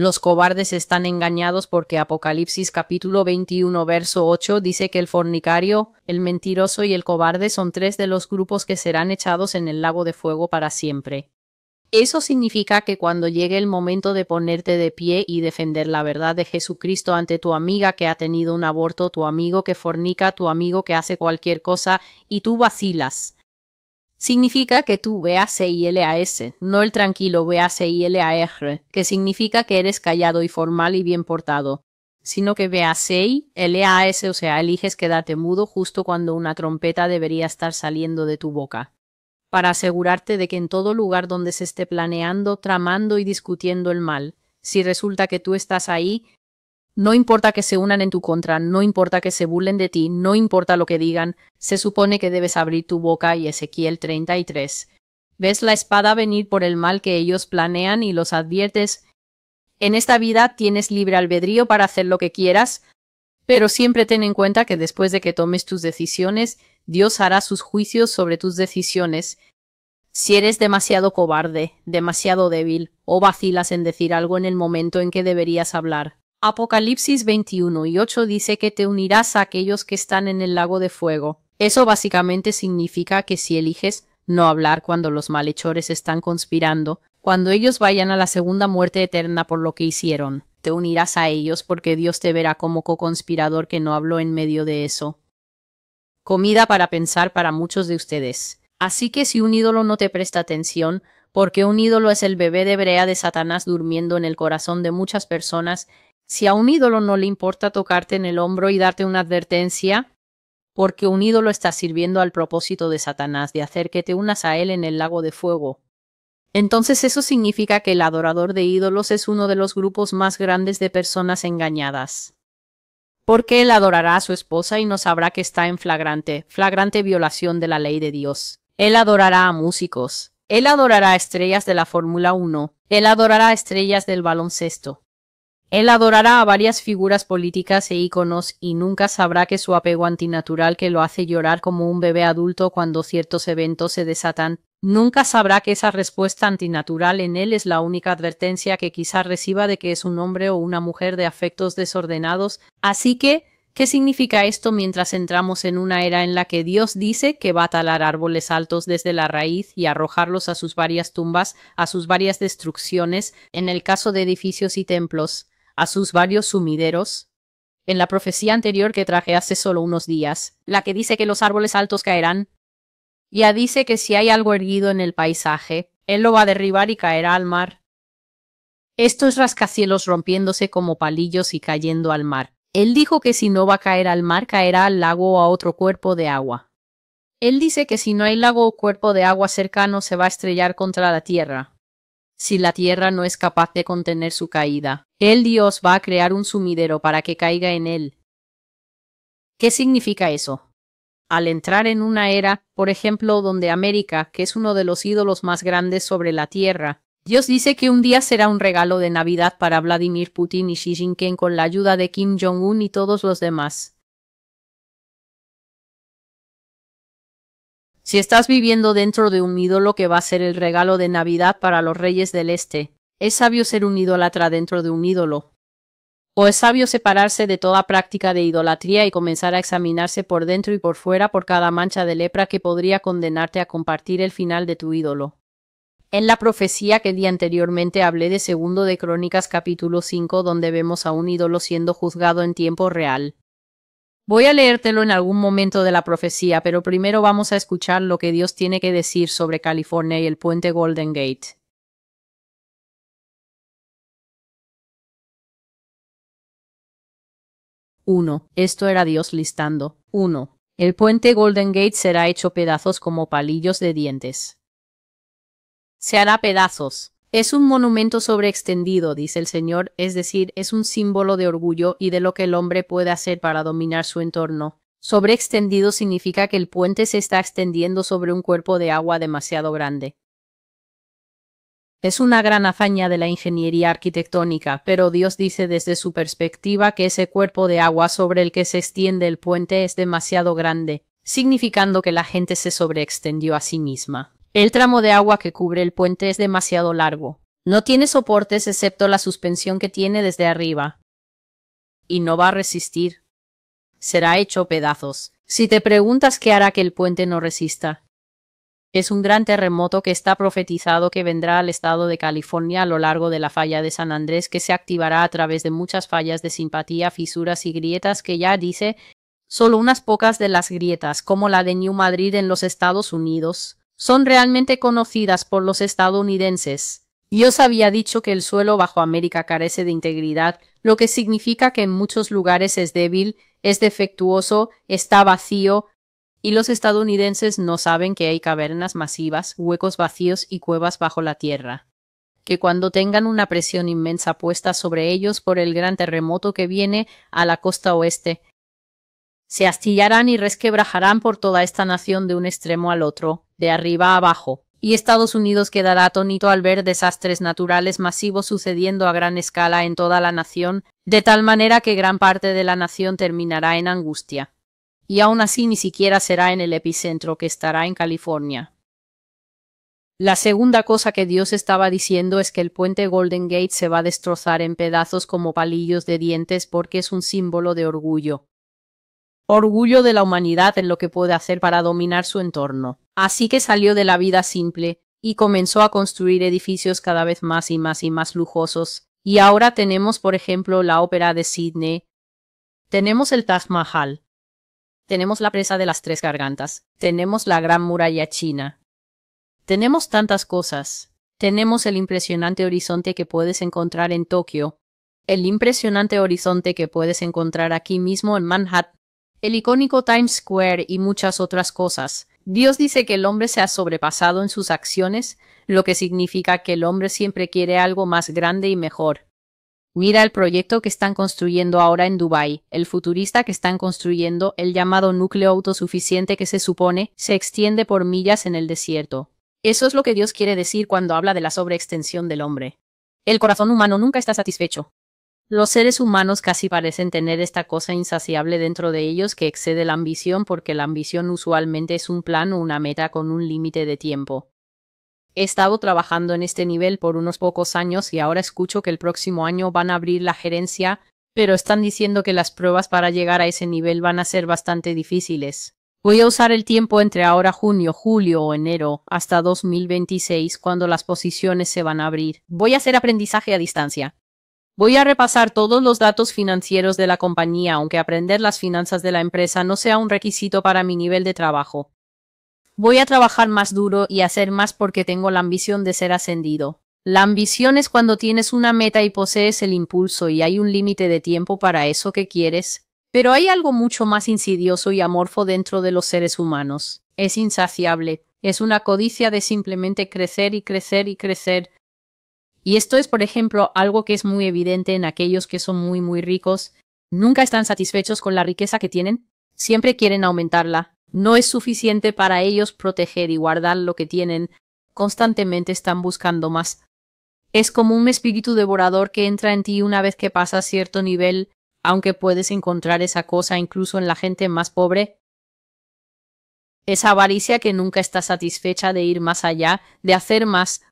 Los cobardes están engañados porque Apocalipsis capítulo 21 verso 8 dice que el fornicario, el mentiroso y el cobarde son 3 de los grupos que serán echados en el lago de fuego para siempre. Eso significa que cuando llegue el momento de ponerte de pie y defender la verdad de Jesucristo ante tu amiga que ha tenido un aborto, tu amigo que fornica, tu amigo que hace cualquier cosa y tú vacilas, significa que tú VACILAS, no el tranquilo VACILAR, que significa que eres callado y formal y bien portado, sino que VACILAS, o sea, eliges quedarte mudo justo cuando una trompeta debería estar saliendo de tu boca, para asegurarte de que en todo lugar donde se esté planeando, tramando y discutiendo el mal, si resulta que tú estás ahí, no importa que se unan en tu contra, no importa que se burlen de ti, no importa lo que digan, se supone que debes abrir tu boca y Ezequiel 33. Ves la espada venir por el mal que ellos planean y los adviertes. En esta vida tienes libre albedrío para hacer lo que quieras, pero siempre ten en cuenta que después de que tomes tus decisiones, Dios hará sus juicios sobre tus decisiones. Si eres demasiado cobarde, demasiado débil, o vacilas en decir algo en el momento en que deberías hablar. Apocalipsis 21 y 8 dice que te unirás a aquellos que están en el lago de fuego. Eso básicamente significa que si eliges no hablar cuando los malhechores están conspirando. Cuando ellos vayan a la segunda muerte eterna por lo que hicieron, te unirás a ellos porque Dios te verá como co-conspirador que no habló en medio de eso. Comida para pensar para muchos de ustedes. Así que si un ídolo no te presta atención, porque un ídolo es el bebé de brea de Satanás durmiendo en el corazón de muchas personas, si a un ídolo no le importa tocarte en el hombro y darte una advertencia, porque un ídolo está sirviendo al propósito de Satanás de hacer que te unas a él en el lago de fuego. Entonces eso significa que el adorador de ídolos es uno de los grupos más grandes de personas engañadas. Porque él adorará a su esposa y no sabrá que está en flagrante violación de la ley de Dios. Él adorará a músicos. Él adorará a estrellas de la Fórmula 1. Él adorará a estrellas del baloncesto. Él adorará a varias figuras políticas e íconos y nunca sabrá que su apego antinatural que lo hace llorar como un bebé adulto cuando ciertos eventos se desatan, nunca sabrá que esa respuesta antinatural en él es la única advertencia que quizá reciba de que es un hombre o una mujer de afectos desordenados. Así que, ¿qué significa esto mientras entramos en una era en la que Dios dice que va a talar árboles altos desde la raíz y arrojarlos a sus varias tumbas, a sus varias destrucciones, en el caso de edificios y templos, a sus varios sumideros? En la profecía anterior que traje hace solo unos días, la que dice que los árboles altos caerán, ya dice que si hay algo erguido en el paisaje, él lo va a derribar y caerá al mar. Esto es rascacielos rompiéndose como palillos y cayendo al mar. Él dijo que si no va a caer al mar, caerá al lago o a otro cuerpo de agua. Él dice que si no hay lago o cuerpo de agua cercano, se va a estrellar contra la tierra. Si la tierra no es capaz de contener su caída, el Dios va a crear un sumidero para que caiga en él. ¿Qué significa eso? Al entrar en una era, por ejemplo, donde América, que es uno de los ídolos más grandes sobre la tierra, Dios dice que un día será un regalo de Navidad para Vladimir Putin y Xi Jinping con la ayuda de Kim Jong-un y todos los demás. Si estás viviendo dentro de un ídolo que va a ser el regalo de Navidad para los reyes del Este, ¿es sabio ser un idólatra dentro de un ídolo? ¿O es sabio separarse de toda práctica de idolatría y comenzar a examinarse por dentro y por fuera por cada mancha de lepra que podría condenarte a compartir el final de tu ídolo? En la profecía que di anteriormente hablé de 2 de Crónicas capítulo 5, donde vemos a un ídolo siendo juzgado en tiempo real. Voy a leértelo en algún momento de la profecía, pero primero vamos a escuchar lo que Dios tiene que decir sobre California y el puente Golden Gate. 1. Esto era Dios listando. 1. El puente Golden Gate será hecho pedazos como palillos de dientes. Se hará pedazos. Es un monumento sobreextendido, dice el Señor, es decir, es un símbolo de orgullo y de lo que el hombre puede hacer para dominar su entorno. Sobreextendido significa que el puente se está extendiendo sobre un cuerpo de agua demasiado grande. Es una gran hazaña de la ingeniería arquitectónica, pero Dios dice desde su perspectiva que ese cuerpo de agua sobre el que se extiende el puente es demasiado grande, significando que la gente se sobreextendió a sí misma. El tramo de agua que cubre el puente es demasiado largo. No tiene soportes excepto la suspensión que tiene desde arriba. Y no va a resistir. Será hecho pedazos. Si te preguntas qué hará que el puente no resista, es un gran terremoto que está profetizado que vendrá al estado de California a lo largo de la falla de San Andrés, que se activará a través de muchas fallas de simpatía, fisuras y grietas que ya dice, solo unas pocas de las grietas, como la de New Madrid en los Estados Unidos, son realmente conocidas por los estadounidenses. Dios había dicho que el suelo bajo América carece de integridad, lo que significa que en muchos lugares es débil, es defectuoso, está vacío, y los estadounidenses no saben que hay cavernas masivas, huecos vacíos y cuevas bajo la tierra. Que cuando tengan una presión inmensa puesta sobre ellos por el gran terremoto que viene a la costa oeste, se astillarán y resquebrajarán por toda esta nación de un extremo al otro, de arriba a abajo, y Estados Unidos quedará atónito al ver desastres naturales masivos sucediendo a gran escala en toda la nación, de tal manera que gran parte de la nación terminará en angustia. Y aún así ni siquiera será en el epicentro que estará en California. La segunda cosa que Dios estaba diciendo es que el puente Golden Gate se va a destrozar en pedazos como palillos de dientes porque es un símbolo de orgullo. orgullo de la humanidad en lo que puede hacer para dominar su entorno. Así que salió de la vida simple y comenzó a construir edificios cada vez más y más y más lujosos. Y ahora tenemos, por ejemplo, la Ópera de Sydney, tenemos el Taj Mahal, tenemos la Presa de las Tres Gargantas, tenemos la Gran Muralla China. Tenemos tantas cosas. Tenemos el impresionante horizonte que puedes encontrar en Tokio, el impresionante horizonte que puedes encontrar aquí mismo en Manhattan, el icónico Times Square y muchas otras cosas. Dios dice que el hombre se ha sobrepasado en sus acciones, lo que significa que el hombre siempre quiere algo más grande y mejor. Mira el proyecto que están construyendo ahora en Dubái, el futurista que están construyendo, el llamado núcleo autosuficiente que se supone se extiende por millas en el desierto. Eso es lo que Dios quiere decir cuando habla de la sobreextensión del hombre. El corazón humano nunca está satisfecho. Los seres humanos casi parecen tener esta cosa insaciable dentro de ellos que excede la ambición porque la ambición usualmente es un plan o una meta con un límite de tiempo. He estado trabajando en este nivel por unos pocos años y ahora escucho que el próximo año van a abrir la gerencia, pero están diciendo que las pruebas para llegar a ese nivel van a ser bastante difíciles. Voy a usar el tiempo entre ahora junio, julio o enero hasta 2026 cuando las posiciones se van a abrir. Voy a hacer aprendizaje a distancia. Voy a repasar todos los datos financieros de la compañía, aunque aprender las finanzas de la empresa no sea un requisito para mi nivel de trabajo. Voy a trabajar más duro y hacer más porque tengo la ambición de ser ascendido. La ambición es cuando tienes una meta y posees el impulso y hay un límite de tiempo para eso que quieres. Pero hay algo mucho más insidioso y amorfo dentro de los seres humanos. Es insaciable. Es una codicia de simplemente crecer y crecer y crecer. Y esto es, por ejemplo, algo que es muy evidente en aquellos que son muy ricos. Nunca están satisfechos con la riqueza que tienen. Siempre quieren aumentarla. No es suficiente para ellos proteger y guardar lo que tienen. Constantemente están buscando más. Es como un espíritu devorador que entra en ti una vez que pasas cierto nivel, aunque puedes encontrar esa cosa incluso en la gente más pobre. Esa avaricia que nunca está satisfecha de ir más allá, de hacer más.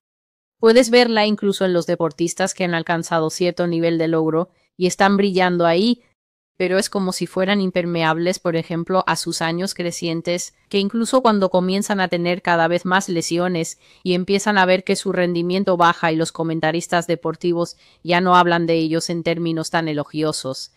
Puedes verla incluso en los deportistas que han alcanzado cierto nivel de logro y están brillando ahí, pero es como si fueran impermeables, por ejemplo, a sus años crecientes, que incluso cuando comienzan a tener cada vez más lesiones y empiezan a ver que su rendimiento baja y los comentaristas deportivos ya no hablan de ellos en términos tan elogiosos.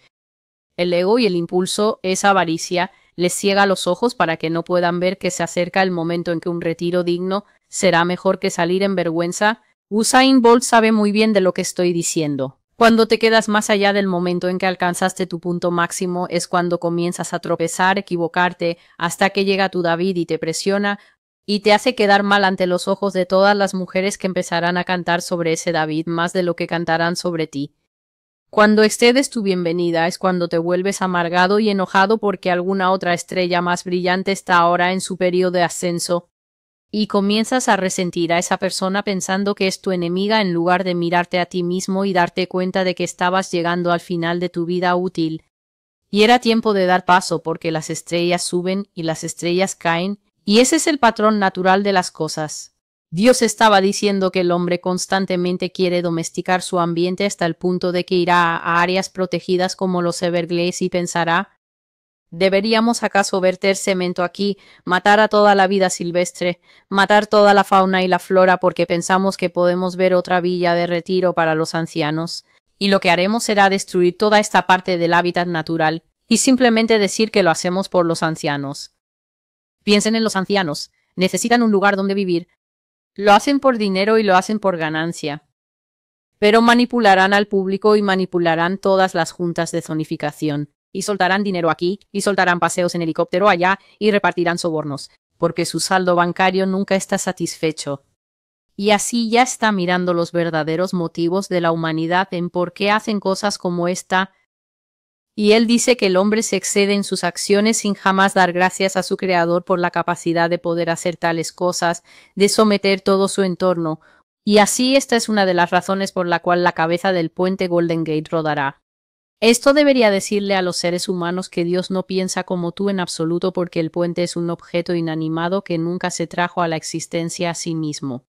El ego y el impulso, esa avaricia, les ciega los ojos para que no puedan ver que se acerca el momento en que un retiro digno será mejor que salir en vergüenza. Usain Bolt sabe muy bien de lo que estoy diciendo. Cuando te quedas más allá del momento en que alcanzaste tu punto máximo es cuando comienzas a tropezar, equivocarte, hasta que llega tu David y te presiona y te hace quedar mal ante los ojos de todas las mujeres que empezarán a cantar sobre ese David más de lo que cantarán sobre ti. Cuando excedes tu bienvenida es cuando te vuelves amargado y enojado porque alguna otra estrella más brillante está ahora en su periodo de ascenso. Y comienzas a resentir a esa persona pensando que es tu enemiga en lugar de mirarte a ti mismo y darte cuenta de que estabas llegando al final de tu vida útil. Y era tiempo de dar paso porque las estrellas suben y las estrellas caen, y ese es el patrón natural de las cosas. Dios estaba diciendo que el hombre constantemente quiere domesticar su ambiente hasta el punto de que irá a áreas protegidas como los Everglades y pensará: ¿deberíamos acaso verter cemento aquí, matar a toda la vida silvestre, matar toda la fauna y la flora porque pensamos que podemos ver otra villa de retiro para los ancianos? Y lo que haremos será destruir toda esta parte del hábitat natural y simplemente decir que lo hacemos por los ancianos. Piensen en los ancianos. Necesitan un lugar donde vivir. Lo hacen por dinero y lo hacen por ganancia. Pero manipularán al público y manipularán todas las juntas de zonificación. Y soltarán dinero aquí, y soltarán paseos en helicóptero allá, y repartirán sobornos, porque su saldo bancario nunca está satisfecho. Y así ya está mirando los verdaderos motivos de la humanidad en por qué hacen cosas como esta. Y él dice que el hombre se excede en sus acciones sin jamás dar gracias a su creador por la capacidad de poder hacer tales cosas, de someter todo su entorno. Y así esta es una de las razones por la cual la cabeza del puente Golden Gate rodará. Esto debería decirle a los seres humanos que Dios no piensa como tú en absoluto porque el puente es un objeto inanimado que nunca se trajo a la existencia a sí mismo.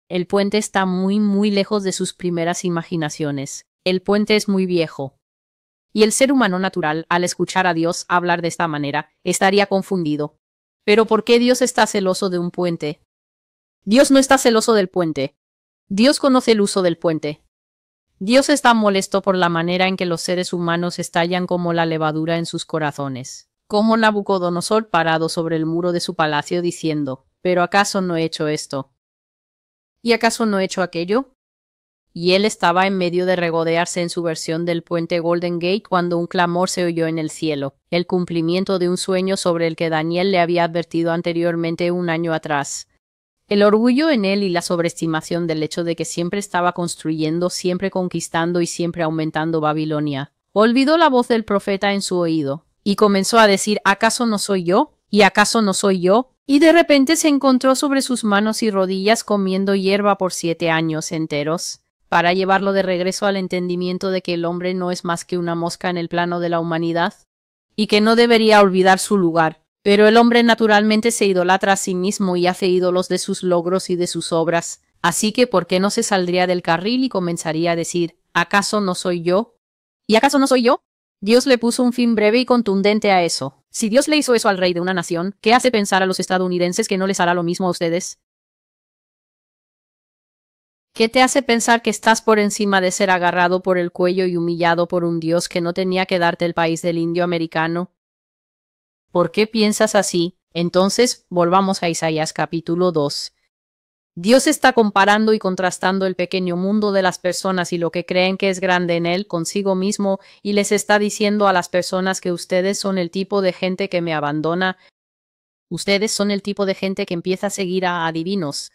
El puente está muy lejos de sus primeras imaginaciones. El puente es muy viejo. Y el ser humano natural, al escuchar a Dios hablar de esta manera, estaría confundido. Pero ¿por qué Dios está celoso de un puente? Dios no está celoso del puente. Dios conoce el uso del puente. Dios está molesto por la manera en que los seres humanos estallan como la levadura en sus corazones. Como Nabucodonosor parado sobre el muro de su palacio diciendo, ¿pero acaso no he hecho esto? ¿Y acaso no he hecho aquello? Y él estaba en medio de regodearse en su versión del puente Golden Gate cuando un clamor se oyó en el cielo, el cumplimiento de un sueño sobre el que Daniel le había advertido anteriormente un año atrás. El orgullo en él y la sobreestimación del hecho de que siempre estaba construyendo, siempre conquistando y siempre aumentando Babilonia. Olvidó la voz del profeta en su oído, y comenzó a decir, ¿acaso no soy yo? ¿Y acaso no soy yo? Y de repente se encontró sobre sus manos y rodillas comiendo hierba por 7 años enteros, para llevarlo de regreso al entendimiento de que el hombre no es más que una mosca en el plano de la humanidad, y que no debería olvidar su lugar. Pero el hombre naturalmente se idolatra a sí mismo y hace ídolos de sus logros y de sus obras. Así que, ¿por qué no se saldría del carril y comenzaría a decir, ¿acaso no soy yo? ¿Y acaso no soy yo? Dios le puso un fin breve y contundente a eso. Si Dios le hizo eso al rey de una nación, ¿qué hace pensar a los estadounidenses que no les hará lo mismo a ustedes? ¿Qué te hace pensar que estás por encima de ser agarrado por el cuello y humillado por un Dios que no tenía que darte el país del indio americano? ¿Por qué piensas así? Entonces, volvamos a Isaías capítulo 2. Dios está comparando y contrastando el pequeño mundo de las personas y lo que creen que es grande en él consigo mismo, y les está diciendo a las personas que ustedes son el tipo de gente que me abandona. Ustedes son el tipo de gente que empieza a seguir a adivinos.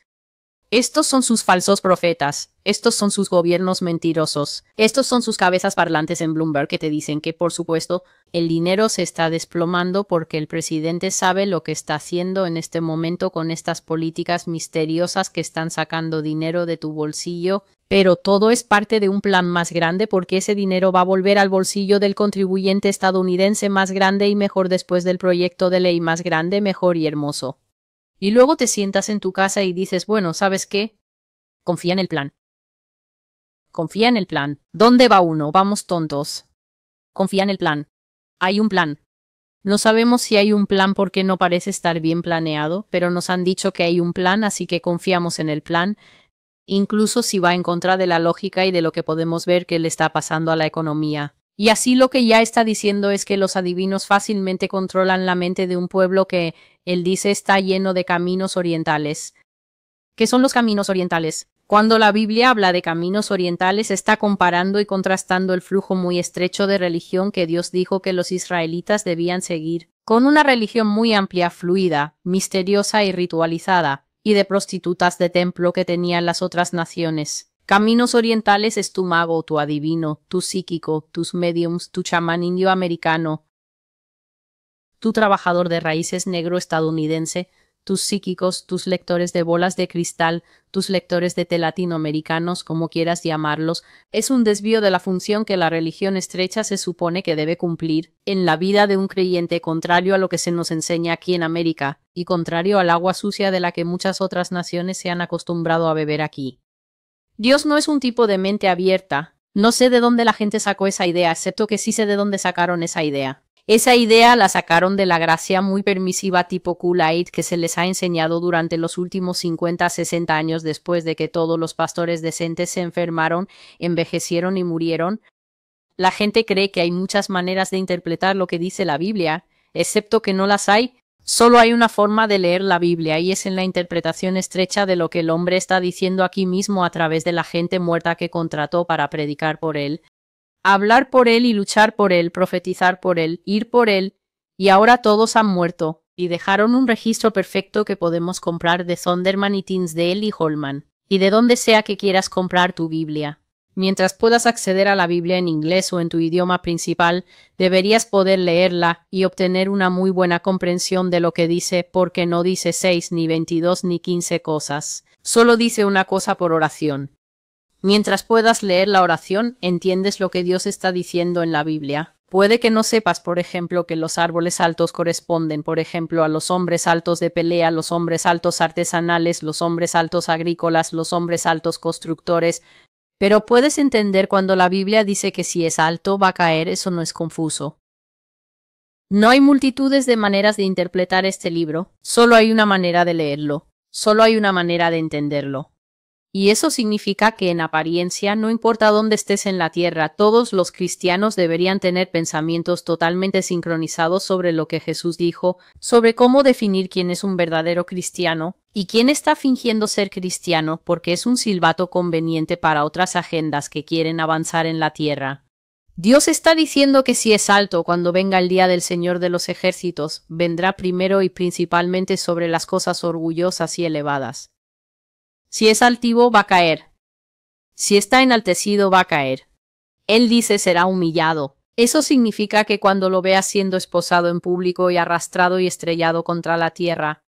Estos son sus falsos profetas, estos son sus gobiernos mentirosos, estos son sus cabezas parlantes en Bloomberg que te dicen que, por supuesto, el dinero se está desplomando porque el presidente sabe lo que está haciendo en este momento con estas políticas misteriosas que están sacando dinero de tu bolsillo, pero todo es parte de un plan más grande porque ese dinero va a volver al bolsillo del contribuyente estadounidense más grande y mejor después del proyecto de ley más grande, mejor y hermoso. Y luego te sientas en tu casa y dices, bueno, ¿sabes qué? Confía en el plan. Confía en el plan. ¿Dónde va uno? Vamos tontos. Confía en el plan. Hay un plan. No sabemos si hay un plan porque no parece estar bien planeado, pero nos han dicho que hay un plan, así que confiamos en el plan, incluso si va en contra de la lógica y de lo que podemos ver que le está pasando a la economía. Y así lo que ya está diciendo es que los adivinos fácilmente controlan la mente de un pueblo que, él dice, está lleno de caminos orientales. ¿Qué son los caminos orientales? Cuando la Biblia habla de caminos orientales, está comparando y contrastando el flujo muy estrecho de religión que Dios dijo que los israelitas debían seguir, con una religión muy amplia, fluida, misteriosa y ritualizada, y de prostitutas de templo que tenían las otras naciones. Caminos orientales es tu mago, tu adivino, tu psíquico, tus mediums, tu chamán indio americano, tu trabajador de raíces negro estadounidense, tus psíquicos, tus lectores de bolas de cristal, tus lectores de té latinoamericanos, como quieras llamarlos, es un desvío de la función que la religión estrecha se supone que debe cumplir en la vida de un creyente, contrario a lo que se nos enseña aquí en América, y contrario al agua sucia de la que muchas otras naciones se han acostumbrado a beber aquí. Dios no es un tipo de mente abierta. No sé de dónde la gente sacó esa idea, excepto que sí sé de dónde sacaron esa idea. Esa idea la sacaron de la gracia muy permisiva tipo Kool-Aid que se les ha enseñado durante los últimos 50-60 años después de que todos los pastores decentes se enfermaron, envejecieron y murieron. La gente cree que hay muchas maneras de interpretar lo que dice la Biblia, excepto que no las hay. Solo hay una forma de leer la Biblia y es en la interpretación estrecha de lo que el hombre está diciendo aquí mismo a través de la gente muerta que contrató para predicar por él, hablar por él y luchar por él, profetizar por él, ir por él, y ahora todos han muerto, y dejaron un registro perfecto que podemos comprar de Zondervan y Tinsdale y Holman, y de donde sea que quieras comprar tu Biblia. Mientras puedas acceder a la Biblia en inglés o en tu idioma principal, deberías poder leerla y obtener una muy buena comprensión de lo que dice, porque no dice 6, ni 22, ni 15 cosas. Solo dice una cosa por oración. Mientras puedas leer la oración, entiendes lo que Dios está diciendo en la Biblia. Puede que no sepas, por ejemplo, que los árboles altos corresponden, por ejemplo, a los hombres altos de pelea, los hombres altos artesanales, los hombres altos agrícolas, los hombres altos constructores, Pero puedes entender cuando la Biblia dice que si es alto va a caer, eso no es confuso. No hay multitudes de maneras de interpretar este libro, solo hay una manera de leerlo, solo hay una manera de entenderlo. Y eso significa que en apariencia, no importa dónde estés en la tierra, todos los cristianos deberían tener pensamientos totalmente sincronizados sobre lo que Jesús dijo, sobre cómo definir quién es un verdadero cristiano y quién está fingiendo ser cristiano porque es un silbato conveniente para otras agendas que quieren avanzar en la tierra. Dios está diciendo que si es alto cuando venga el día del Señor de los ejércitos, vendrá primero y principalmente sobre las cosas orgullosas y elevadas. Si es altivo, va a caer. Si está enaltecido, va a caer. Él dice será humillado. Eso significa que cuando lo veas siendo esposado en público y arrastrado y estrellado contra la tierra,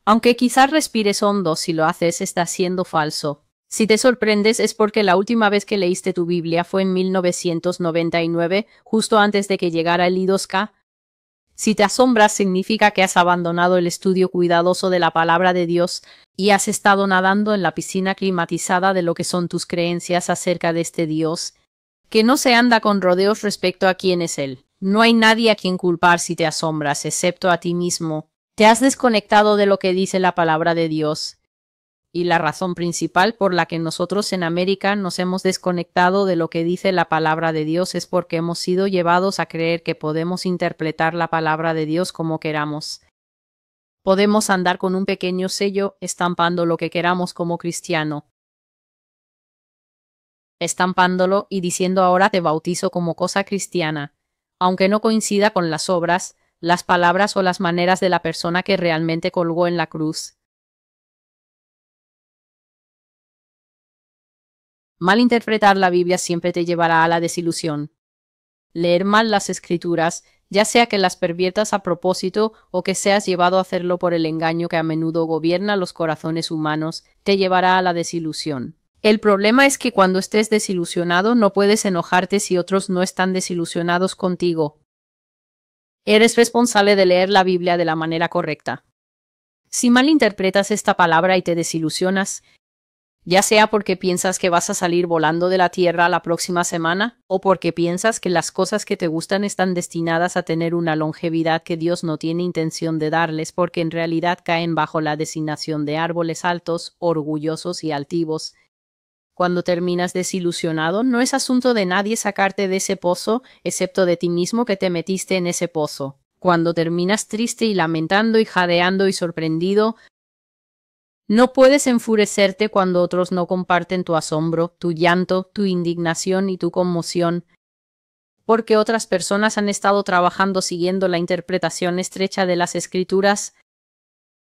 aunque quizás respires hondo, si lo haces, está siendo falso. Si te sorprendes es porque la última vez que leíste tu Biblia fue en 1999, justo antes de que llegara el I2K. Si te asombras, significa que has abandonado el estudio cuidadoso de la palabra de Dios y has estado nadando en la piscina climatizada de lo que son tus creencias acerca de este Dios, que no se anda con rodeos respecto a quién es Él. No hay nadie a quien culpar si te asombras, excepto a ti mismo. Te has desconectado de lo que dice la palabra de Dios. Y la razón principal por la que nosotros en América nos hemos desconectado de lo que dice la palabra de Dios es porque hemos sido llevados a creer que podemos interpretar la palabra de Dios como queramos. Podemos andar con un pequeño sello estampando lo que queramos como cristiano. Estampándolo y diciendo ahora te bautizo como cosa cristiana, aunque no coincida con las obras, las palabras o las maneras de la persona que realmente colgó en la cruz. Malinterpretar la Biblia siempre te llevará a la desilusión. Leer mal las Escrituras, ya sea que las perviertas a propósito o que seas llevado a hacerlo por el engaño que a menudo gobierna los corazones humanos, te llevará a la desilusión. El problema es que cuando estés desilusionado no puedes enojarte si otros no están desilusionados contigo. Eres responsable de leer la Biblia de la manera correcta. Si malinterpretas esta palabra y te desilusionas, ya sea porque piensas que vas a salir volando de la tierra la próxima semana, o porque piensas que las cosas que te gustan están destinadas a tener una longevidad que Dios no tiene intención de darles porque en realidad caen bajo la designación de árboles altos, orgullosos y altivos. Cuando terminas desilusionado, no es asunto de nadie sacarte de ese pozo, excepto de ti mismo que te metiste en ese pozo. Cuando terminas triste y lamentando y jadeando y sorprendido, no puedes enfurecerte cuando otros no comparten tu asombro, tu llanto, tu indignación y tu conmoción, porque otras personas han estado trabajando siguiendo la interpretación estrecha de las Escrituras,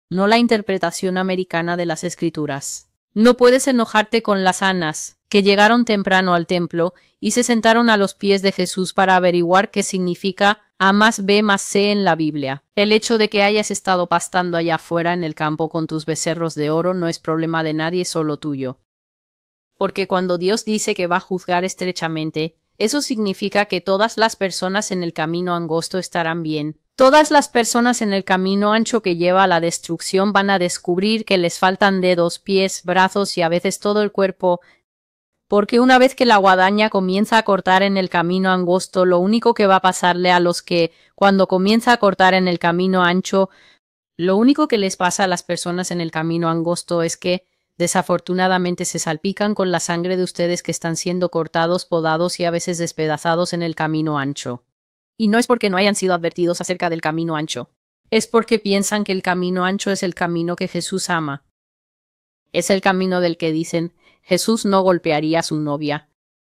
no la interpretación americana de las Escrituras. No puedes enojarte con las Anas, que llegaron temprano al templo y se sentaron a los pies de Jesús para averiguar qué significa A más B más C en la Biblia. El hecho de que hayas estado pastando allá afuera en el campo con tus becerros de oro no es problema de nadie, solo tuyo. Porque cuando Dios dice que va a juzgar estrechamente, eso significa que todas las personas en el camino angosto estarán bien. Todas las personas en el camino ancho que lleva a la destrucción van a descubrir que les faltan dedos, pies, brazos y a veces todo el cuerpo, porque una vez que la guadaña comienza a cortar en el camino angosto, lo único que va a pasarle a los que, cuando comienza a cortar en el camino ancho, lo único que les pasa a las personas en el camino angosto es que, desafortunadamente, se salpican con la sangre de ustedes que están siendo cortados, podados y a veces despedazados en el camino ancho. Y no es porque no hayan sido advertidos acerca del camino ancho. Es porque piensan que el camino ancho es el camino que Jesús ama. Es el camino del que dicen, Jesús no golpearía a su novia.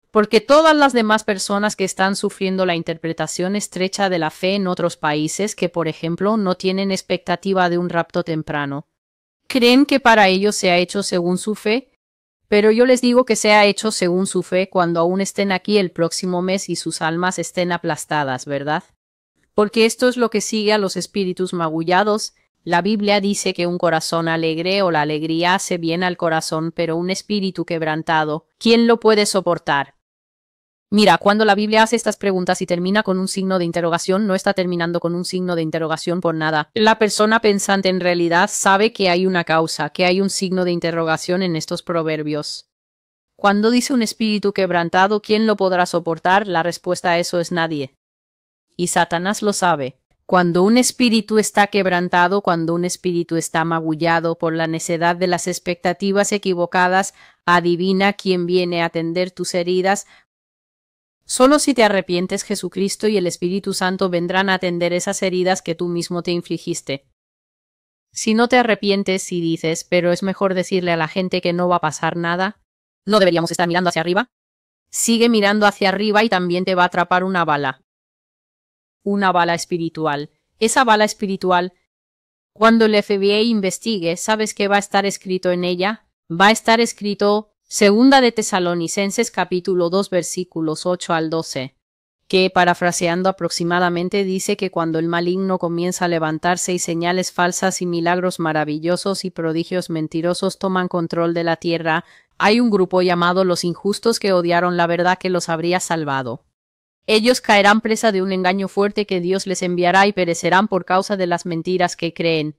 Porque todas las demás personas que están sufriendo la interpretación estrecha de la fe en otros países que, por ejemplo, no tienen expectativa de un rapto temprano, creen que para ellos se ha hecho según su fe, pero yo les digo que se ha hecho según su fe cuando aún estén aquí el próximo mes y sus almas estén aplastadas, ¿verdad? Porque esto es lo que sigue a los espíritus magullados. La Biblia dice que un corazón alegre o la alegría hace bien al corazón, pero un espíritu quebrantado, ¿quién lo puede soportar? Mira, cuando la Biblia hace estas preguntas y termina con un signo de interrogación, no está terminando con un signo de interrogación por nada. La persona pensante en realidad sabe que hay una causa, que hay un signo de interrogación en estos proverbios. Cuando dice un espíritu quebrantado, ¿quién lo podrá soportar? La respuesta a eso es nadie. Y Satanás lo sabe. Cuando un espíritu está quebrantado, cuando un espíritu está magullado por la necedad de las expectativas equivocadas, adivina quién viene a atender tus heridas. Solo si te arrepientes, Jesucristo y el Espíritu Santo vendrán a atender esas heridas que tú mismo te infligiste. Si no te arrepientes y dices, pero es mejor decirle a la gente que no va a pasar nada, ¿no deberíamos estar mirando hacia arriba? Sigue mirando hacia arriba y también te va a atrapar una bala. Una bala espiritual. Esa bala espiritual, cuando el FBI investigue, ¿sabes qué va a estar escrito en ella? Va a estar escrito Segunda de Tesalonicenses capítulo 2 versículos 8 al 12, que, parafraseando aproximadamente, dice que cuando el maligno comienza a levantarse y señales falsas y milagros maravillosos y prodigios mentirosos toman control de la tierra, hay un grupo llamado los injustos que odiaron la verdad que los habría salvado. Ellos caerán presa de un engaño fuerte que Dios les enviará y perecerán por causa de las mentiras que creen.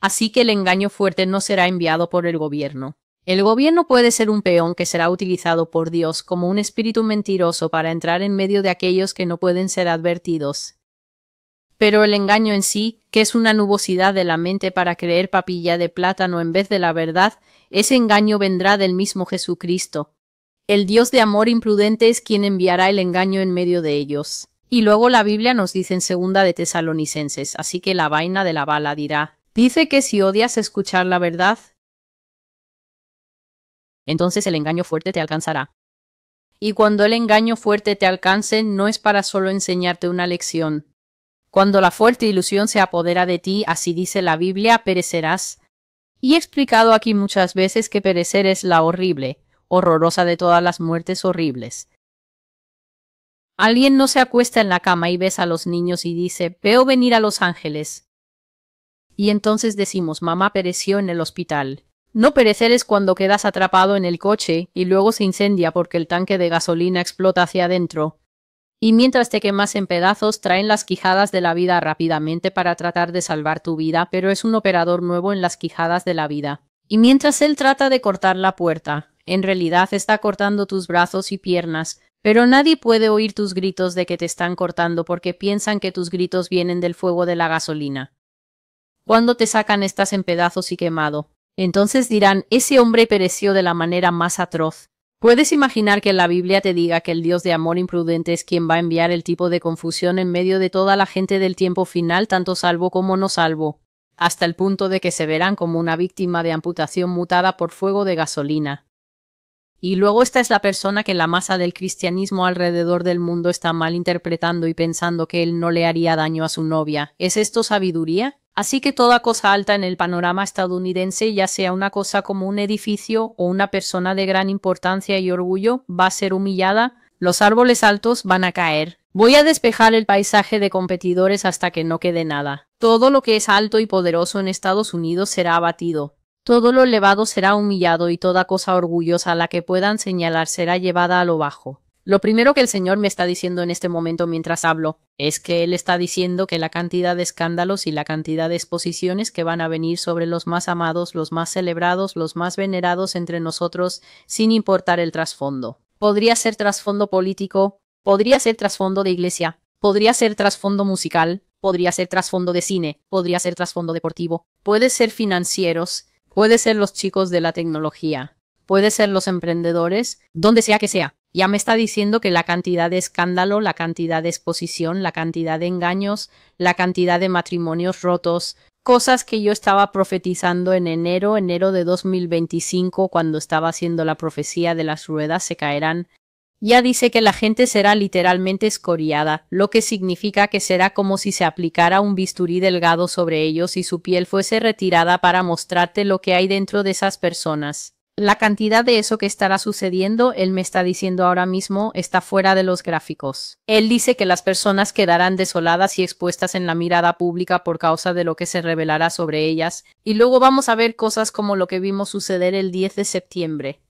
Así que el engaño fuerte no será enviado por el gobierno. El gobierno puede ser un peón que será utilizado por Dios como un espíritu mentiroso para entrar en medio de aquellos que no pueden ser advertidos. Pero el engaño en sí, que es una nubosidad de la mente para creer papilla de plátano en vez de la verdad, ese engaño vendrá del mismo Jesucristo. El Dios de amor imprudente es quien enviará el engaño en medio de ellos. Y luego la Biblia nos dice en Segunda de Tesalonicenses, así que la vaina de la bala dirá, dice que si odias escuchar la verdad, entonces el engaño fuerte te alcanzará. Y cuando el engaño fuerte te alcance, no es para solo enseñarte una lección. Cuando la fuerte ilusión se apodera de ti, así dice la Biblia, perecerás. Y he explicado aquí muchas veces que perecer es la horrorosa de todas las muertes horribles. Alguien no se acuesta en la cama y besa a los niños y dice, veo venir a los ángeles. Y entonces decimos, mamá pereció en el hospital. No perecer es cuando quedas atrapado en el coche y luego se incendia porque el tanque de gasolina explota hacia adentro. Y mientras te quemas en pedazos, traen las quijadas de la vida rápidamente para tratar de salvar tu vida, pero es un operador nuevo en las quijadas de la vida. Y mientras él trata de cortar la puerta, en realidad está cortando tus brazos y piernas, pero nadie puede oír tus gritos de que te están cortando porque piensan que tus gritos vienen del fuego de la gasolina. Cuando te sacan estás en pedazos y quemado. Entonces dirán, ese hombre pereció de la manera más atroz. ¿Puedes imaginar que la Biblia te diga que el Dios de amor imprudente es quien va a enviar el tipo de confusión en medio de toda la gente del tiempo final, tanto salvo como no salvo, hasta el punto de que se verán como una víctima de amputación mutada por fuego de gasolina? Y luego esta es la persona que la masa del cristianismo alrededor del mundo está mal interpretando y pensando que él no le haría daño a su novia. ¿Es esto sabiduría? Así que toda cosa alta en el panorama estadounidense, ya sea una cosa como un edificio o una persona de gran importancia y orgullo, va a ser humillada. Los árboles altos van a caer. Voy a despejar el paisaje de competidores hasta que no quede nada. Todo lo que es alto y poderoso en Estados Unidos será abatido. Todo lo elevado será humillado y toda cosa orgullosa a la que puedan señalar será llevada a lo bajo. Lo primero que el Señor me está diciendo en este momento mientras hablo es que Él está diciendo que la cantidad de escándalos y la cantidad de exposiciones que van a venir sobre los más amados, los más celebrados, los más venerados entre nosotros, sin importar el trasfondo. Podría ser trasfondo político, podría ser trasfondo de iglesia, podría ser trasfondo musical, podría ser trasfondo de cine, podría ser trasfondo deportivo, puede ser financieros, puede ser los chicos de la tecnología, puede ser los emprendedores, donde sea que sea. Ya me está diciendo que la cantidad de escándalo, la cantidad de exposición, la cantidad de engaños, la cantidad de matrimonios rotos, cosas que yo estaba profetizando en enero de 2025 cuando estaba haciendo la profecía de las ruedas se caerán. Ya dice que la gente será literalmente escoriada, lo que significa que será como si se aplicara un bisturí delgado sobre ellos y su piel fuese retirada para mostrarte lo que hay dentro de esas personas. La cantidad de eso que estará sucediendo, él me está diciendo ahora mismo, está fuera de los gráficos. Él dice que las personas quedarán desoladas y expuestas en la mirada pública por causa de lo que se revelará sobre ellas, y luego vamos a ver cosas como lo que vimos suceder el 10 de septiembre.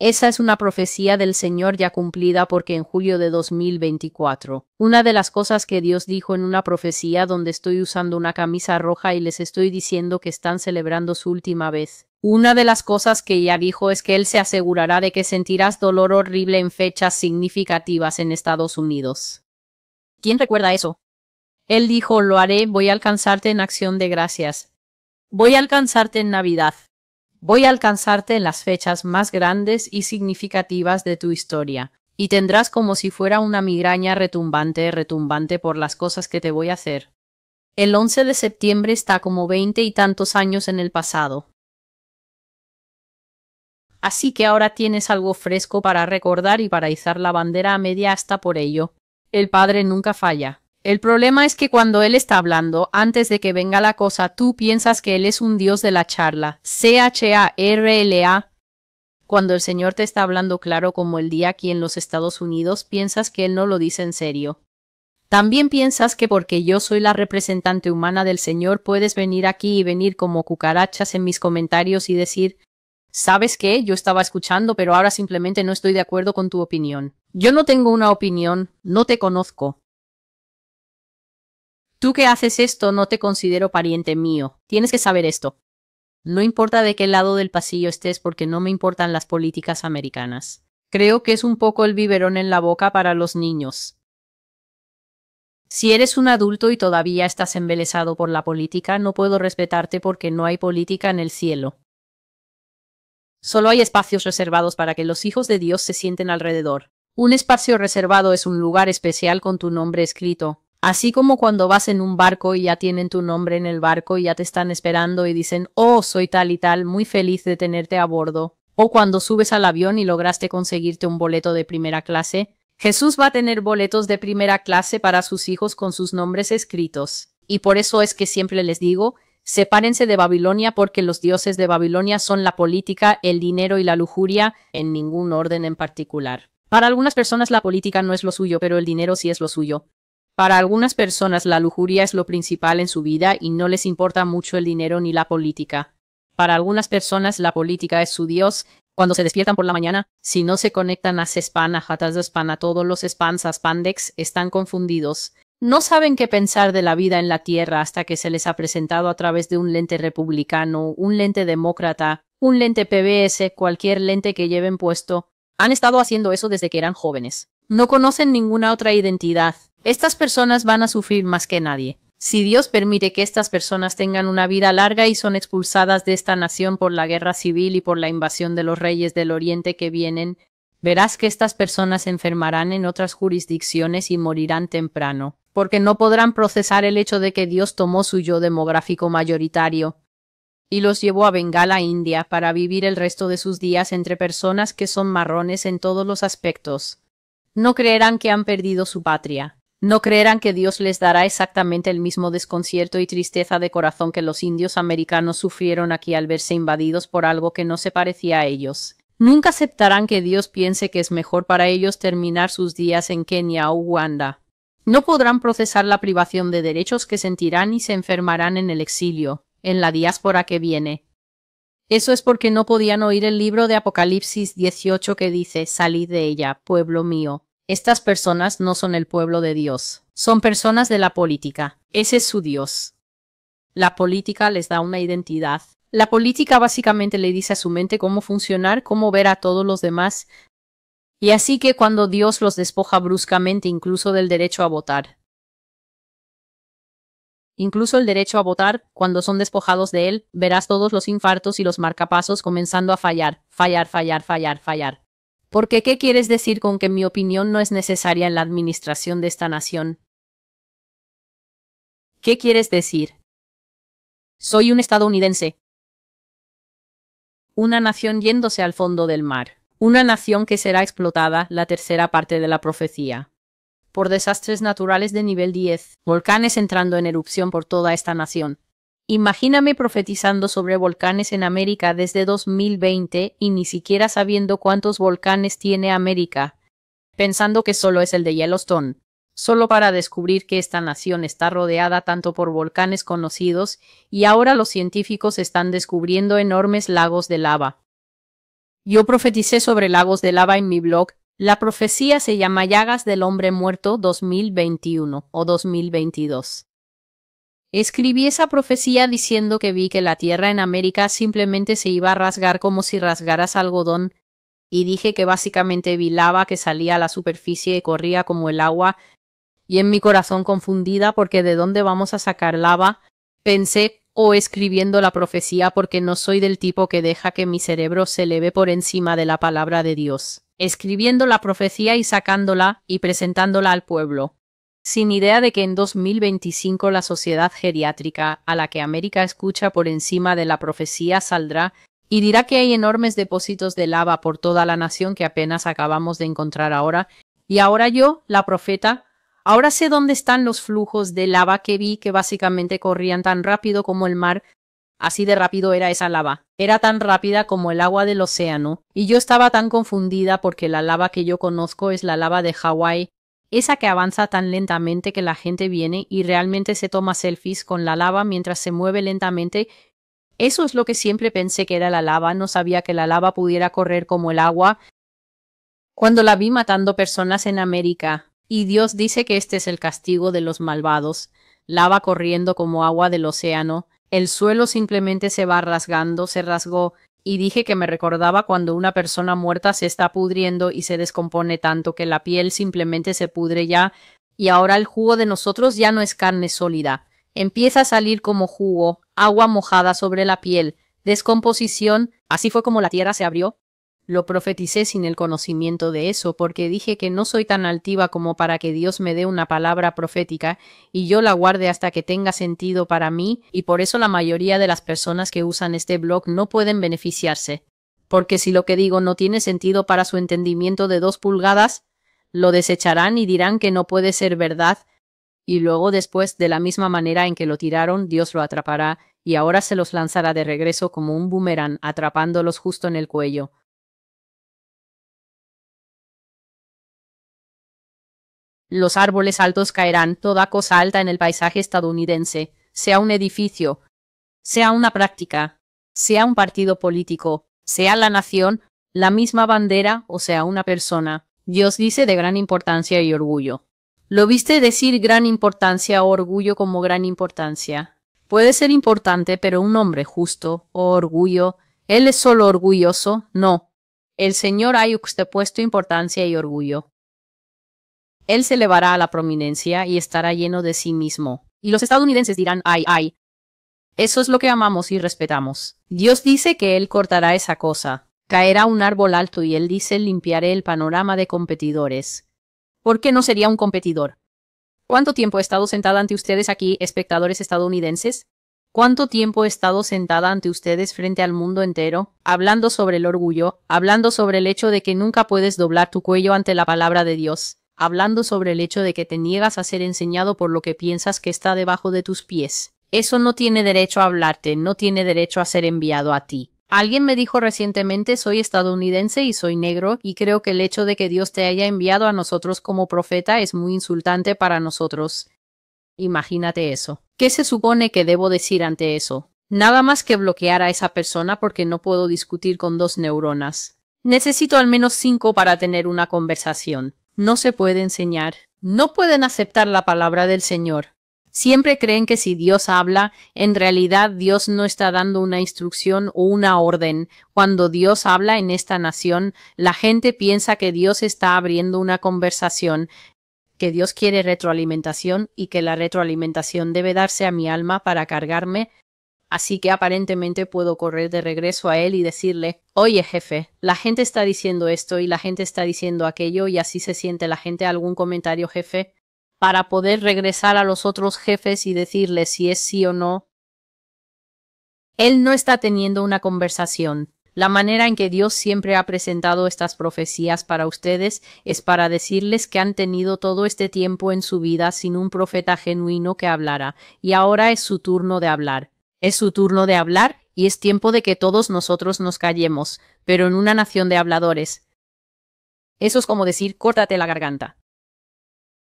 Esa es una profecía del Señor ya cumplida porque en julio de 2024, una de las cosas que Dios dijo en una profecía donde estoy usando una camisa roja y les estoy diciendo que están celebrando su última vez. Una de las cosas que ella dijo es que Él se asegurará de que sentirás dolor horrible en fechas significativas en Estados Unidos. ¿Quién recuerda eso? Él dijo, lo haré, voy a alcanzarte en acción de gracias. Voy a alcanzarte en Navidad. Voy a alcanzarte en las fechas más grandes y significativas de tu historia, y tendrás como si fuera una migraña retumbante por las cosas que te voy a hacer. El 11 de septiembre está como 20 y tantos años en el pasado. Así que ahora tienes algo fresco para recordar y para izar la bandera a media asta por ello. El Padre nunca falla. El problema es que cuando Él está hablando, antes de que venga la cosa, tú piensas que Él es un Dios de la charla. CHARLA. Cuando el Señor te está hablando claro como el día aquí en los Estados Unidos, piensas que Él no lo dice en serio. También piensas que porque yo soy la representante humana del Señor, puedes venir aquí y venir como cucarachas en mis comentarios y decir, ¿sabes qué? Yo estaba escuchando, pero ahora simplemente no estoy de acuerdo con tu opinión. Yo no tengo una opinión, no te conozco. Tú que haces esto no te considero pariente mío. Tienes que saber esto. No importa de qué lado del pasillo estés porque no me importan las políticas americanas. Creo que es un poco el biberón en la boca para los niños. Si eres un adulto y todavía estás embelesado por la política, no puedo respetarte porque no hay política en el cielo. Solo hay espacios reservados para que los hijos de Dios se sienten alrededor. Un espacio reservado es un lugar especial con tu nombre escrito. Así como cuando vas en un barco y ya tienen tu nombre en el barco y ya te están esperando y dicen, oh, soy tal y tal, muy feliz de tenerte a bordo. O cuando subes al avión y lograste conseguirte un boleto de primera clase. Jesús va a tener boletos de primera clase para sus hijos con sus nombres escritos. Y por eso es que siempre les digo, sepárense de Babilonia porque los dioses de Babilonia son la política, el dinero y la lujuria, en ningún orden en particular. Para algunas personas la política no es lo suyo, pero el dinero sí es lo suyo. Para algunas personas la lujuria es lo principal en su vida y no les importa mucho el dinero ni la política. Para algunas personas la política es su Dios. Cuando se despiertan por la mañana, si no se conectan a Sespan, a Hataspan, a todos los spans, a Spandex, están confundidos. No saben qué pensar de la vida en la Tierra hasta que se les ha presentado a través de un lente republicano, un lente demócrata, un lente PBS, cualquier lente que lleven puesto. Han estado haciendo eso desde que eran jóvenes. No conocen ninguna otra identidad. Estas personas van a sufrir más que nadie. Si Dios permite que estas personas tengan una vida larga y son expulsadas de esta nación por la guerra civil y por la invasión de los reyes del Oriente que vienen, verás que estas personas se enfermarán en otras jurisdicciones y morirán temprano, porque no podrán procesar el hecho de que Dios tomó su yo demográfico mayoritario y los llevó a Bengala, India, para vivir el resto de sus días entre personas que son marrones en todos los aspectos. No creerán que han perdido su patria. No creerán que Dios les dará exactamente el mismo desconcierto y tristeza de corazón que los indios americanos sufrieron aquí al verse invadidos por algo que no se parecía a ellos. Nunca aceptarán que Dios piense que es mejor para ellos terminar sus días en Kenia o Uganda. No podrán procesar la privación de derechos que sentirán y se enfermarán en el exilio, en la diáspora que viene. Eso es porque no podían oír el libro de Apocalipsis 18 que dice, salid de ella, pueblo mío. Estas personas no son el pueblo de Dios, son personas de la política. Ese es su Dios. La política les da una identidad. La política básicamente le dice a su mente cómo funcionar, cómo ver a todos los demás. Y así que cuando Dios los despoja bruscamente incluso del derecho a votar, incluso el derecho a votar, cuando son despojados de él, verás todos los infartos y los marcapasos comenzando a fallar. Porque, ¿qué quieres decir con que mi opinión no es necesaria en la administración de esta nación? ¿Qué quieres decir? Soy un estadounidense. Una nación yéndose al fondo del mar. Una nación que será explotada, la tercera parte de la profecía, por desastres naturales de nivel 10, volcanes entrando en erupción por toda esta nación. Imagíname profetizando sobre volcanes en América desde 2020 y ni siquiera sabiendo cuántos volcanes tiene América, pensando que solo es el de Yellowstone, solo para descubrir que esta nación está rodeada tanto por volcanes conocidos y ahora los científicos están descubriendo enormes lagos de lava. Yo profeticé sobre lagos de lava en mi blog. La profecía se llama Llagas del Hombre Muerto 2021 o 2022. Escribí esa profecía diciendo que vi que la tierra en América simplemente se iba a rasgar como si rasgaras algodón, y dije que básicamente vi lava que salía a la superficie y corría como el agua, y en mi corazón confundida porque ¿de dónde vamos a sacar lava? Pensé, escribiendo la profecía porque no soy del tipo que deja que mi cerebro se eleve por encima de la palabra de Dios. Escribiendo la profecía y sacándola y presentándola al pueblo, sin idea de que en 2025 la sociedad geriátrica a la que América escucha por encima de la profecía saldrá y dirá que hay enormes depósitos de lava por toda la nación que apenas acabamos de encontrar ahora, y ahora yo, la profeta, ahora sé dónde están los flujos de lava que vi que básicamente corrían tan rápido como el mar. Así de rápido era esa lava. Era tan rápida como el agua del océano, y yo estaba tan confundida porque la lava que yo conozco es la lava de Hawái, esa que avanza tan lentamente que la gente viene y realmente se toma selfies con la lava mientras se mueve lentamente. Eso es lo que siempre pensé que era la lava, no sabía que la lava pudiera correr como el agua. Cuando la vi matando personas en América, y Dios dice que este es el castigo de los malvados, lava corriendo como agua del océano, el suelo simplemente se va rasgando, se rasgó, y dije que me recordaba cuando una persona muerta se está pudriendo y se descompone tanto que la piel simplemente se pudre ya, y ahora el jugo de nosotros ya no es carne sólida. Empieza a salir como jugo, agua mojada sobre la piel, descomposición. Así fue como la tierra se abrió. Lo profeticé sin el conocimiento de eso, porque dije que no soy tan altiva como para que Dios me dé una palabra profética y yo la guarde hasta que tenga sentido para mí, y por eso la mayoría de las personas que usan este blog no pueden beneficiarse. Porque si lo que digo no tiene sentido para su entendimiento de 2 pulgadas, lo desecharán y dirán que no puede ser verdad, y luego después, de la misma manera en que lo tiraron, Dios lo atrapará, y ahora se los lanzará de regreso como un boomerang, atrapándolos justo en el cuello. Los árboles altos caerán, toda cosa alta en el paisaje estadounidense, sea un edificio, sea una práctica, sea un partido político, sea la nación, la misma bandera o sea una persona. Dios dice de gran importancia y orgullo. ¿Lo viste decir gran importancia o orgullo como gran importancia? Puede ser importante, pero un hombre justo o orgullo, ¿él es solo orgulloso? No. El Señor ha yuxtapuesto importancia y orgullo. Él se elevará a la prominencia y estará lleno de sí mismo. Y los estadounidenses dirán, ay, ay. Eso es lo que amamos y respetamos. Dios dice que Él cortará esa cosa. Caerá un árbol alto y Él dice, limpiaré el panorama de competidores. ¿Por qué no sería un competidor? ¿Cuánto tiempo he estado sentada ante ustedes aquí, espectadores estadounidenses? ¿Cuánto tiempo he estado sentada ante ustedes frente al mundo entero, hablando sobre el orgullo, hablando sobre el hecho de que nunca puedes doblar tu cuello ante la palabra de Dios? Hablando sobre el hecho de que te niegas a ser enseñado por lo que piensas que está debajo de tus pies. Eso no tiene derecho a hablarte, no tiene derecho a ser enviado a ti. Alguien me dijo recientemente, soy estadounidense y soy negro, y creo que el hecho de que Dios te haya enviado a nosotros como profeta es muy insultante para nosotros. Imagínate eso. ¿Qué se supone que debo decir ante eso? Nada más que bloquear a esa persona porque no puedo discutir con 2 neuronas. Necesito al menos 5 para tener una conversación. No se puede enseñar. No pueden aceptar la palabra del Señor. Siempre creen que si Dios habla, en realidad Dios no está dando una instrucción o una orden. Cuando Dios habla en esta nación, la gente piensa que Dios está abriendo una conversación, que Dios quiere retroalimentación y que la retroalimentación debe darse a mi alma para cargarme. Así que aparentemente puedo correr de regreso a él y decirle, oye jefe, la gente está diciendo esto y la gente está diciendo aquello y así se siente la gente. ¿Algún comentario, jefe? Para poder regresar a los otros jefes y decirles si es sí o no. Él no está teniendo una conversación. La manera en que Dios siempre ha presentado estas profecías para ustedes es para decirles que han tenido todo este tiempo en su vida sin un profeta genuino que hablara, y ahora es su turno de hablar. Es su turno de hablar y es tiempo de que todos nosotros nos callemos, pero en una nación de habladores. Eso es como decir, córtate la garganta.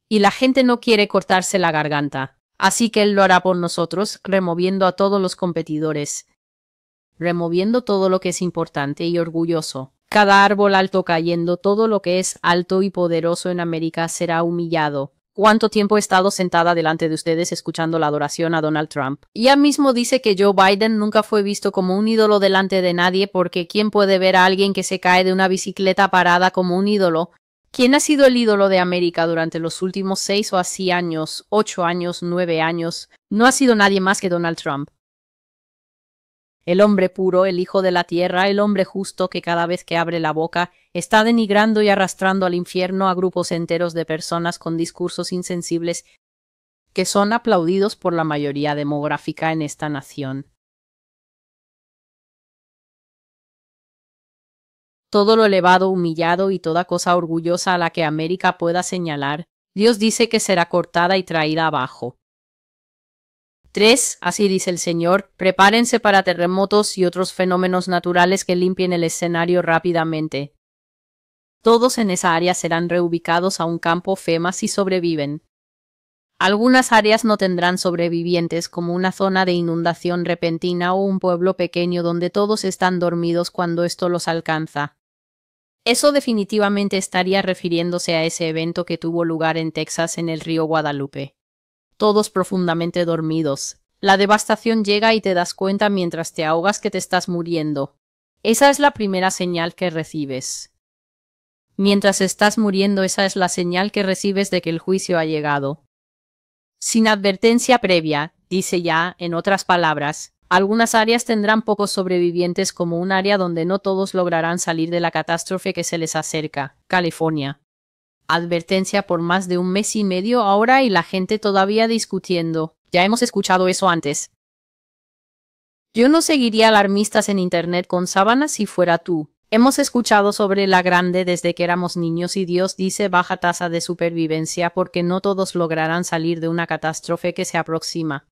Y la gente no quiere cortarse la garganta, así que Él lo hará por nosotros, removiendo a todos los competidores, removiendo todo lo que es importante y orgulloso. Cada árbol alto cayendo, todo lo que es alto y poderoso en América será humillado. ¿Cuánto tiempo he estado sentada delante de ustedes escuchando la adoración a Donald Trump? Ya mismo dice que Joe Biden nunca fue visto como un ídolo delante de nadie, porque ¿quién puede ver a alguien que se cae de una bicicleta parada como un ídolo? ¿Quién ha sido el ídolo de América durante los últimos 6 o así años, 8 años, 9 años? No ha sido nadie más que Donald Trump. El hombre puro, el hijo de la tierra, el hombre justo que cada vez que abre la boca está denigrando y arrastrando al infierno a grupos enteros de personas con discursos insensibles que son aplaudidos por la mayoría demográfica en esta nación. Todo lo elevado, humillado y toda cosa orgullosa a la que América pueda señalar, Dios dice que será cortada y traída abajo. 3. Así dice el Señor, prepárense para terremotos y otros fenómenos naturales que limpien el escenario rápidamente. Todos en esa área serán reubicados a un campo FEMA si sobreviven. Algunas áreas no tendrán sobrevivientes, como una zona de inundación repentina o un pueblo pequeño donde todos están dormidos cuando esto los alcanza. Eso definitivamente estaría refiriéndose a ese evento que tuvo lugar en Texas en el río Guadalupe. Todos profundamente dormidos. La devastación llega y te das cuenta mientras te ahogas que te estás muriendo. Esa es la primera señal que recibes. Mientras estás muriendo, esa es la señal que recibes de que el juicio ha llegado. Sin advertencia previa, dice ya, en otras palabras, algunas áreas tendrán pocos sobrevivientes, como un área donde no todos lograrán salir de la catástrofe que se les acerca, California. Advertencia por más de 1 mes y medio ahora y la gente todavía discutiendo. Ya hemos escuchado eso antes. Yo no seguiría alarmistas en Internet con sábanas si fuera tú. Hemos escuchado sobre la grande desde que éramos niños y Dios dice baja tasa de supervivencia porque no todos lograrán salir de una catástrofe que se aproxima.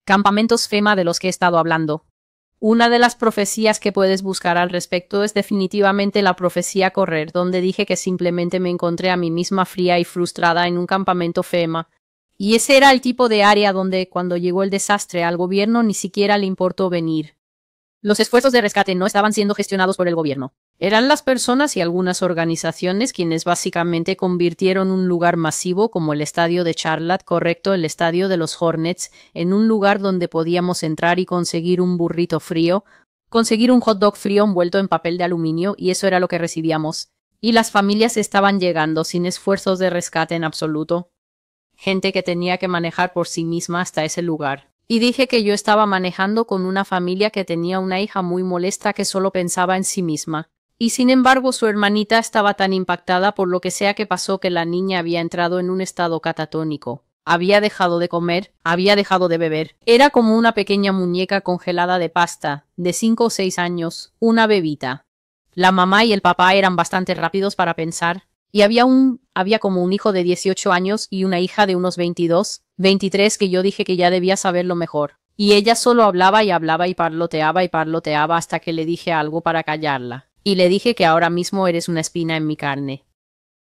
Campamentos FEMA de los que he estado hablando. Una de las profecías que puedes buscar al respecto es definitivamente la profecía Correr, donde dije que simplemente me encontré a mí misma fría y frustrada en un campamento FEMA. Y ese era el tipo de área donde, cuando llegó el desastre, al gobierno ni siquiera le importó venir. Los esfuerzos de rescate no estaban siendo gestionados por el gobierno. Eran las personas y algunas organizaciones quienes básicamente convirtieron un lugar masivo como el estadio de Charlotte, correcto, el estadio de los Hornets, en un lugar donde podíamos entrar y conseguir un burrito frío, conseguir un hot dog frío envuelto en papel de aluminio, y eso era lo que recibíamos. Y las familias estaban llegando sin esfuerzos de rescate en absoluto. Gente que tenía que manejar por sí misma hasta ese lugar. Y dije que yo estaba manejando con una familia que tenía una hija muy molesta que solo pensaba en sí misma. Y sin embargo su hermanita estaba tan impactada por lo que sea que pasó que la niña había entrado en un estado catatónico. Había dejado de comer, había dejado de beber. Era como una pequeña muñeca congelada de pasta, de 5 o 6 años, una bebita. La mamá y el papá eran bastante rápidos para pensar. Y había como un hijo de 18 años y una hija de unos 22, 23 que yo dije que ya debía saberlo mejor. Y ella solo hablaba y parloteaba hasta que le dije algo para callarla. Y le dije que ahora mismo eres una espina en mi carne.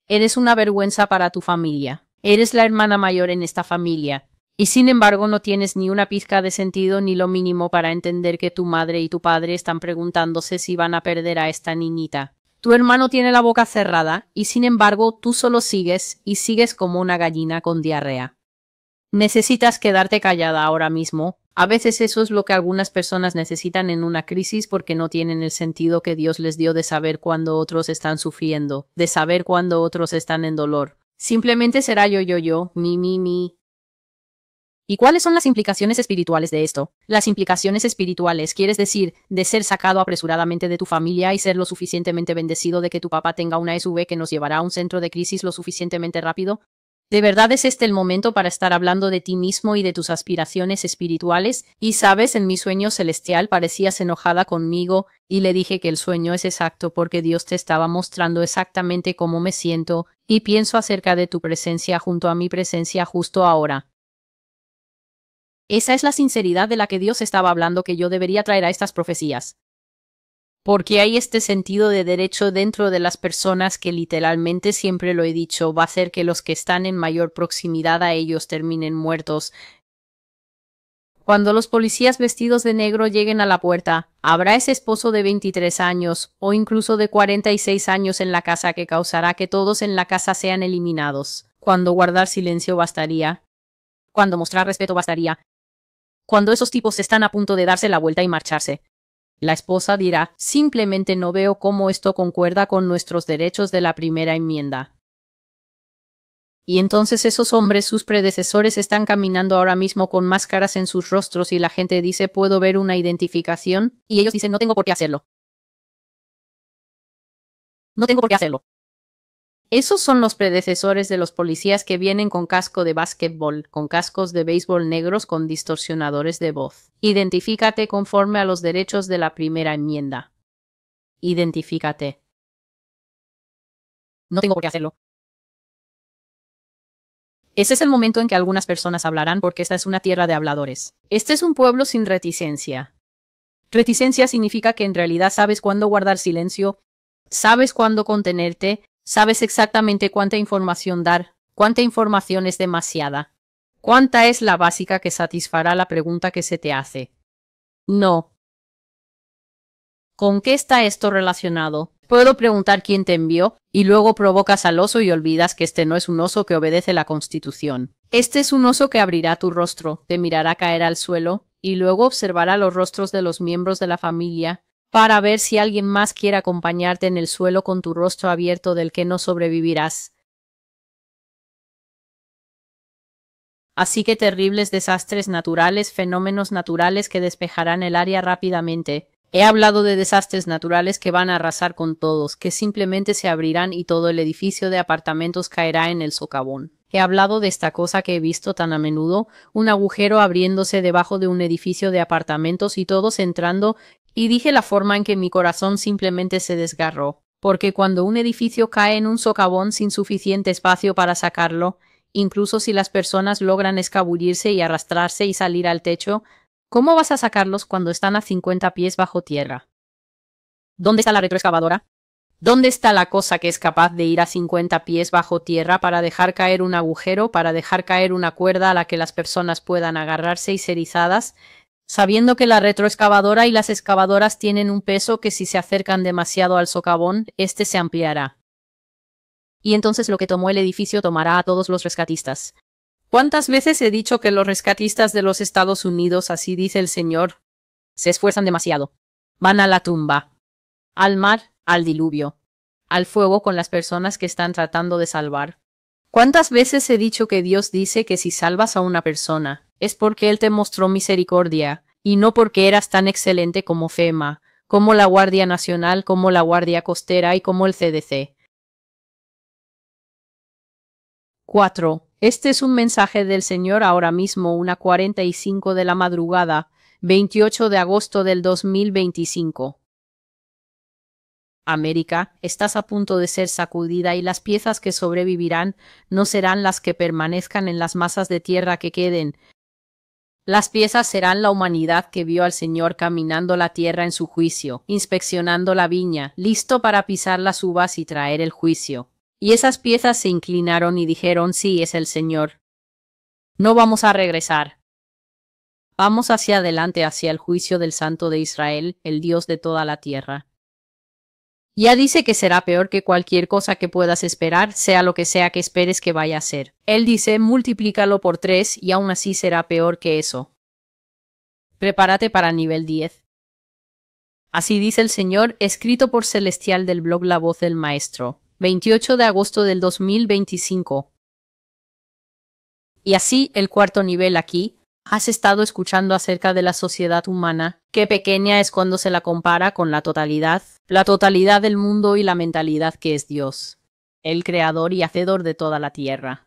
Eres una vergüenza para tu familia. Eres la hermana mayor en esta familia. Y sin embargo no tienes ni una pizca de sentido ni lo mínimo para entender que tu madre y tu padre están preguntándose si van a perder a esta niñita. Tu hermano tiene la boca cerrada y sin embargo tú solo sigues y sigues como una gallina con diarrea. Necesitas quedarte callada ahora mismo. A veces eso es lo que algunas personas necesitan en una crisis porque no tienen el sentido que Dios les dio de saber cuándo otros están sufriendo, de saber cuándo otros están en dolor. Simplemente será yo, mi. ¿Y cuáles son las implicaciones espirituales de esto? Las implicaciones espirituales, ¿quieres decir de ser sacado apresuradamente de tu familia y ser lo suficientemente bendecido de que tu papá tenga una SUV que nos llevará a un centro de crisis lo suficientemente rápido? ¿De verdad es este el momento para estar hablando de ti mismo y de tus aspiraciones espirituales? Y sabes, en mi sueño celestial parecías enojada conmigo y le dije que el sueño es exacto porque Dios te estaba mostrando exactamente cómo me siento y pienso acerca de tu presencia junto a mi presencia justo ahora. Esa es la sinceridad de la que Dios estaba hablando que yo debería traer a estas profecías. Porque hay este sentido de derecho dentro de las personas que literalmente, siempre lo he dicho, va a hacer que los que están en mayor proximidad a ellos terminen muertos. Cuando los policías vestidos de negro lleguen a la puerta, habrá ese esposo de 23 años o incluso de 46 años en la casa que causará que todos en la casa sean eliminados. Cuando guardar silencio bastaría. Cuando mostrar respeto bastaría. Cuando esos tipos están a punto de darse la vuelta y marcharse. La esposa dirá, simplemente no veo cómo esto concuerda con nuestros derechos de la primera enmienda. Y entonces esos hombres, sus predecesores, están caminando ahora mismo con máscaras en sus rostros y la gente dice, ¿puedo ver una identificación? Y ellos dicen, no tengo por qué hacerlo. No tengo por qué hacerlo. Esos son los predecesores de los policías que vienen con casco de básquetbol, con cascos de béisbol negros con distorsionadores de voz. Identifícate conforme a los derechos de la primera enmienda. Identifícate. No tengo por qué hacerlo. Ese es el momento en que algunas personas hablarán porque esta es una tierra de habladores. Este es un pueblo sin reticencia. Reticencia significa que en realidad sabes cuándo guardar silencio, sabes cuándo contenerte, sabes exactamente cuánta información dar, cuánta información es demasiada, cuánta es la básica que satisfará la pregunta que se te hace. No. ¿Con qué está esto relacionado? Puedo preguntar quién te envió, y luego provocas al oso y olvidas que este no es un oso que obedece la Constitución. Este es un oso que abrirá tu rostro, te mirará caer al suelo, y luego observará los rostros de los miembros de la familia, para ver si alguien más quiere acompañarte en el suelo con tu rostro abierto del que no sobrevivirás. Así que terribles desastres naturales, fenómenos naturales que despejarán el área rápidamente. He hablado de desastres naturales que van a arrasar con todos, que simplemente se abrirán y todo el edificio de apartamentos caerá en el socavón. He hablado de esta cosa que he visto tan a menudo, un agujero abriéndose debajo de un edificio de apartamentos y todos entrando, y dije la forma en que mi corazón simplemente se desgarró, porque cuando un edificio cae en un socavón sin suficiente espacio para sacarlo, incluso si las personas logran escabullirse y arrastrarse y salir al techo, ¿cómo vas a sacarlos cuando están a 50 pies bajo tierra? ¿Dónde está la retroexcavadora? ¿Dónde está la cosa que es capaz de ir a 50 pies bajo tierra para dejar caer un agujero, para dejar caer una cuerda a la que las personas puedan agarrarse y ser izadas, sabiendo que la retroexcavadora y las excavadoras tienen un peso que si se acercan demasiado al socavón, este se ampliará? Y entonces lo que tomó el edificio tomará a todos los rescatistas. ¿Cuántas veces he dicho que los rescatistas de los Estados Unidos, así dice el Señor, se esfuerzan demasiado? Van a la tumba, al mar, al diluvio, al fuego con las personas que están tratando de salvar. ¿Cuántas veces he dicho que Dios dice que si salvas a una persona, es porque Él te mostró misericordia, y no porque eras tan excelente como FEMA, como la Guardia Nacional, como la Guardia Costera y como el CDC? 4. Este es un mensaje del Señor ahora mismo, 1:45 de la madrugada, 28 de agosto del 2025. América, estás a punto de ser sacudida y las piezas que sobrevivirán no serán las que permanezcan en las masas de tierra que queden. Las piezas serán la humanidad que vio al Señor caminando la tierra en su juicio, inspeccionando la viña, listo para pisar las uvas y traer el juicio. Y esas piezas se inclinaron y dijeron, sí, es el Señor. No vamos a regresar. Vamos hacia adelante hacia el juicio del Santo de Israel, el Dios de toda la tierra. Ya dice que será peor que cualquier cosa que puedas esperar, sea lo que sea que esperes que vaya a ser. Él dice, multiplícalo por 3 y aún así será peor que eso. Prepárate para nivel 10. Así dice el Señor, escrito por Celestial del blog La Voz del Maestro, 28 de agosto del 2025. Y así, el cuarto nivel aquí. ¿Has estado escuchando acerca de la sociedad humana? Qué pequeña es cuando se la compara con la totalidad del mundo y la mentalidad que es Dios, el creador y hacedor de toda la tierra.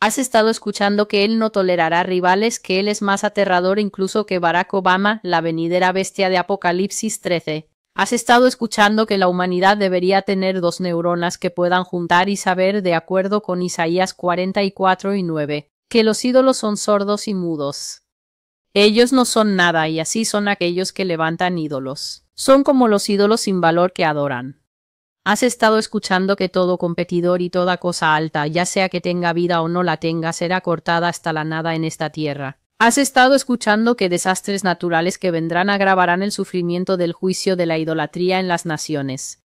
¿Has estado escuchando que Él no tolerará rivales, que Él es más aterrador incluso que Barack Obama, la venidera bestia de Apocalipsis 13? ¿Has estado escuchando que la humanidad debería tener 2 neuronas que puedan juntar y saber, de acuerdo con Isaías 44:9? Que los ídolos son sordos y mudos. Ellos no son nada y así son aquellos que levantan ídolos. Son como los ídolos sin valor que adoran. ¿Has estado escuchando que todo competidor y toda cosa alta, ya sea que tenga vida o no la tenga, será cortada hasta la nada en esta tierra? Has estado escuchando que desastres naturales que vendrán agravarán el sufrimiento del juicio de la idolatría en las naciones.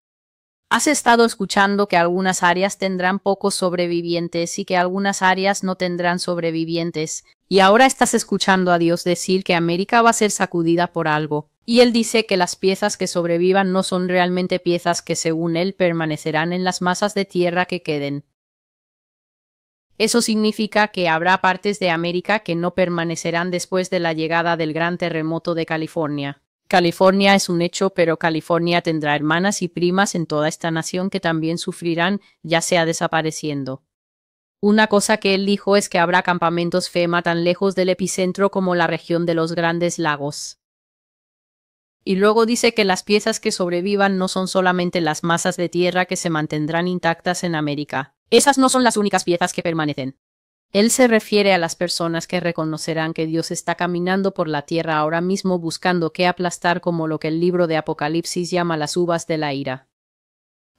Has estado escuchando que algunas áreas tendrán pocos sobrevivientes y que algunas áreas no tendrán sobrevivientes. Y ahora estás escuchando a Dios decir que América va a ser sacudida por algo. Y Él dice que las piezas que sobrevivan no son realmente piezas que según Él permanecerán en las masas de tierra que queden. Eso significa que habrá partes de América que no permanecerán después de la llegada del gran terremoto de California. California es un hecho, pero California tendrá hermanas y primas en toda esta nación que también sufrirán, ya sea desapareciendo. Una cosa que él dijo es que habrá campamentos FEMA tan lejos del epicentro como la región de los Grandes Lagos. Y luego dice que las piezas que sobrevivan no son solamente las masas de tierra que se mantendrán intactas en América. Esas no son las únicas piezas que permanecen. Él se refiere a las personas que reconocerán que Dios está caminando por la tierra ahora mismo buscando qué aplastar, como lo que el libro de Apocalipsis llama las uvas de la ira.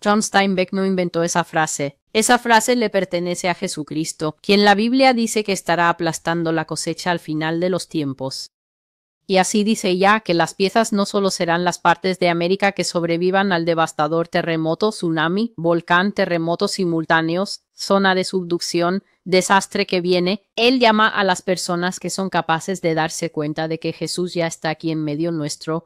John Steinbeck no inventó esa frase. Esa frase le pertenece a Jesucristo, quien la Biblia dice que estará aplastando la cosecha al final de los tiempos. Y así dice ya que las piezas no solo serán las partes de América que sobrevivan al devastador terremoto, tsunami, volcán, terremotos simultáneos, zona de subducción, desastre que viene. Él llama a las personas que son capaces de darse cuenta de que Jesús ya está aquí en medio nuestro,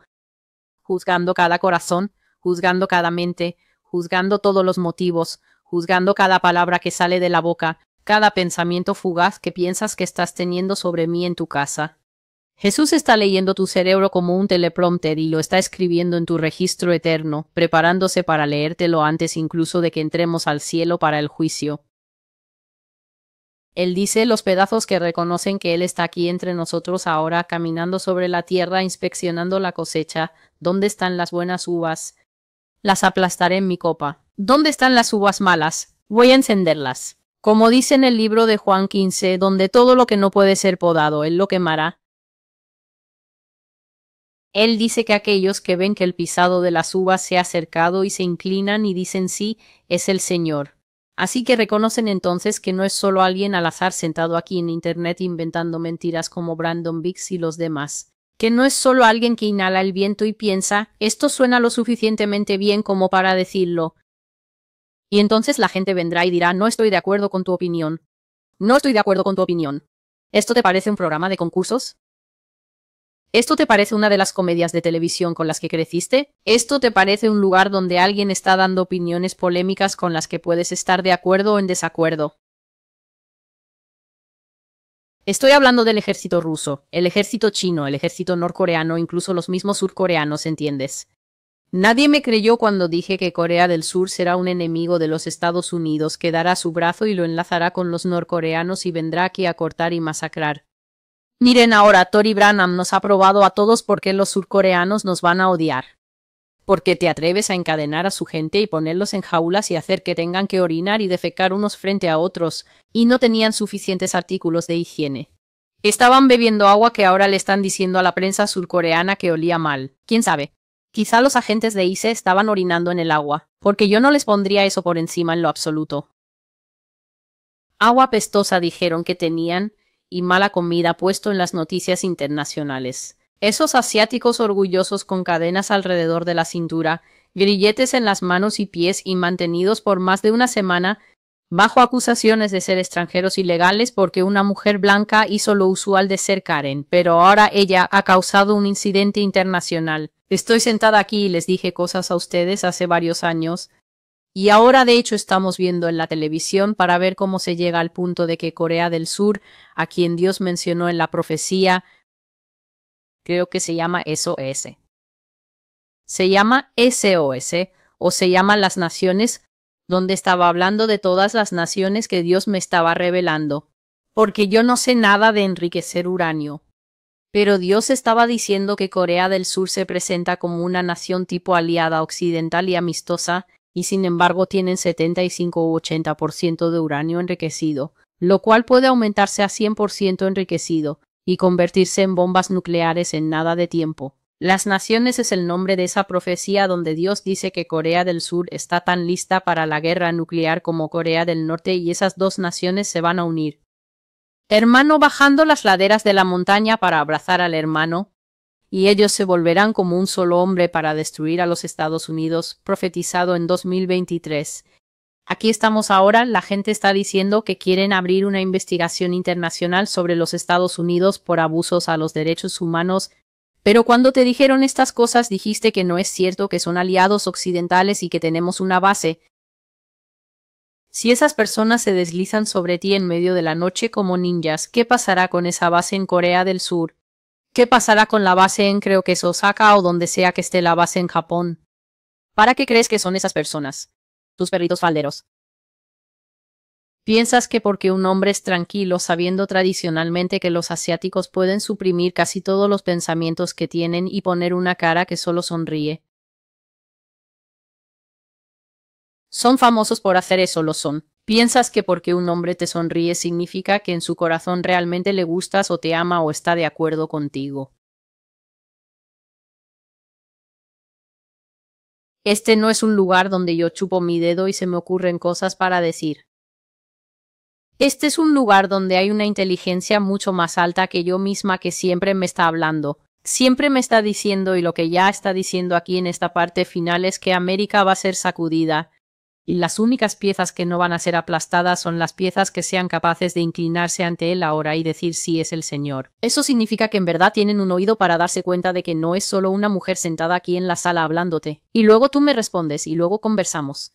juzgando cada corazón, juzgando cada mente, juzgando todos los motivos, juzgando cada palabra que sale de la boca, cada pensamiento fugaz que piensas que estás teniendo sobre mí en tu casa. Jesús está leyendo tu cerebro como un teleprompter y lo está escribiendo en tu registro eterno, preparándose para leértelo antes incluso de que entremos al cielo para el juicio. Él dice los pedazos que reconocen que Él está aquí entre nosotros ahora, caminando sobre la tierra, inspeccionando la cosecha. ¿Dónde están las buenas uvas? Las aplastaré en mi copa. ¿Dónde están las uvas malas? Voy a encenderlas. Como dice en el libro de Juan 15, donde todo lo que no puede ser podado, Él lo quemará. Él dice que aquellos que ven que el pisado de las uvas se ha acercado y se inclinan y dicen sí, es el Señor. Así que reconocen entonces que no es solo alguien al azar sentado aquí en Internet inventando mentiras como Brandon Biggs y los demás. Que no es solo alguien que inhala el viento y piensa, esto suena lo suficientemente bien como para decirlo. Y entonces la gente vendrá y dirá, no estoy de acuerdo con tu opinión. No estoy de acuerdo con tu opinión. ¿Esto te parece un programa de concursos? ¿Esto te parece una de las comedias de televisión con las que creciste? ¿Esto te parece un lugar donde alguien está dando opiniones polémicas con las que puedes estar de acuerdo o en desacuerdo? Estoy hablando del ejército ruso, el ejército chino, el ejército norcoreano, incluso los mismos surcoreanos, ¿entiendes? Nadie me creyó cuando dije que Corea del Sur será un enemigo de los Estados Unidos, que dará su brazo y lo enlazará con los norcoreanos y vendrá aquí a cortar y masacrar. Miren ahora, Tory Branham nos ha probado a todos por qué los surcoreanos nos van a odiar. Porque te atreves a encadenar a su gente y ponerlos en jaulas y hacer que tengan que orinar y defecar unos frente a otros, y no tenían suficientes artículos de higiene. Estaban bebiendo agua que ahora le están diciendo a la prensa surcoreana que olía mal. ¿Quién sabe? Quizá los agentes de ICE estaban orinando en el agua, porque yo no les pondría eso por encima en lo absoluto. Agua pestosa dijeron que tenían, y mala comida puesto en las noticias internacionales. Esos asiáticos orgullosos con cadenas alrededor de la cintura, grilletes en las manos y pies y mantenidos por más de una semana bajo acusaciones de ser extranjeros ilegales porque una mujer blanca hizo lo usual de ser Karen, pero ahora ella ha causado un incidente internacional. Estoy sentada aquí y les dije cosas a ustedes hace varios años. Y ahora de hecho estamos viendo en la televisión para ver cómo se llega al punto de que Corea del Sur, a quien Dios mencionó en la profecía, creo que se llama SOS. Se llama SOS o se llama las naciones, donde estaba hablando de todas las naciones que Dios me estaba revelando. Porque yo no sé nada de enriquecer uranio. Pero Dios estaba diciendo que Corea del Sur se presenta como una nación tipo aliada occidental y amistosa, y sin embargo tienen 75 u 80% de uranio enriquecido, lo cual puede aumentarse a 100% enriquecido y convertirse en bombas nucleares en nada de tiempo. Las naciones es el nombre de esa profecía donde Dios dice que Corea del Sur está tan lista para la guerra nuclear como Corea del Norte y esas dos naciones se van a unir. hermano bajando las laderas de la montaña para abrazar al hermano, y ellos se volverán como un solo hombre para destruir a los Estados Unidos, profetizado en 2023. Aquí estamos ahora, la gente está diciendo que quieren abrir una investigación internacional sobre los Estados Unidos por abusos a los derechos humanos, pero cuando te dijeron estas cosas dijiste que no es cierto, que son aliados occidentales y que tenemos una base. Si esas personas se deslizan sobre ti en medio de la noche como ninjas, ¿qué pasará con esa base en Corea del Sur? ¿Qué pasará con la base en, creo que es Osaka, o donde sea que esté la base en Japón? ¿Para qué crees que son esas personas? Tus perritos falderos. ¿Piensas que porque un hombre es tranquilo, sabiendo tradicionalmente que los asiáticos pueden suprimir casi todos los pensamientos que tienen y poner una cara que solo sonríe? Son famosos por hacer eso, lo son. ¿Piensas que porque un hombre te sonríe significa que en su corazón realmente le gustas o te ama o está de acuerdo contigo? Este no es un lugar donde yo chupo mi dedo y se me ocurren cosas para decir. Este es un lugar donde hay una inteligencia mucho más alta que yo misma que siempre me está hablando. Siempre me está diciendo, y lo que ya está diciendo aquí en esta parte final es que América va a ser sacudida. Y las únicas piezas que no van a ser aplastadas son las piezas que sean capaces de inclinarse ante él ahora y decir sí es el Señor. Eso significa que en verdad tienen un oído para darse cuenta de que no es solo una mujer sentada aquí en la sala hablándote. Y luego tú me respondes y luego conversamos.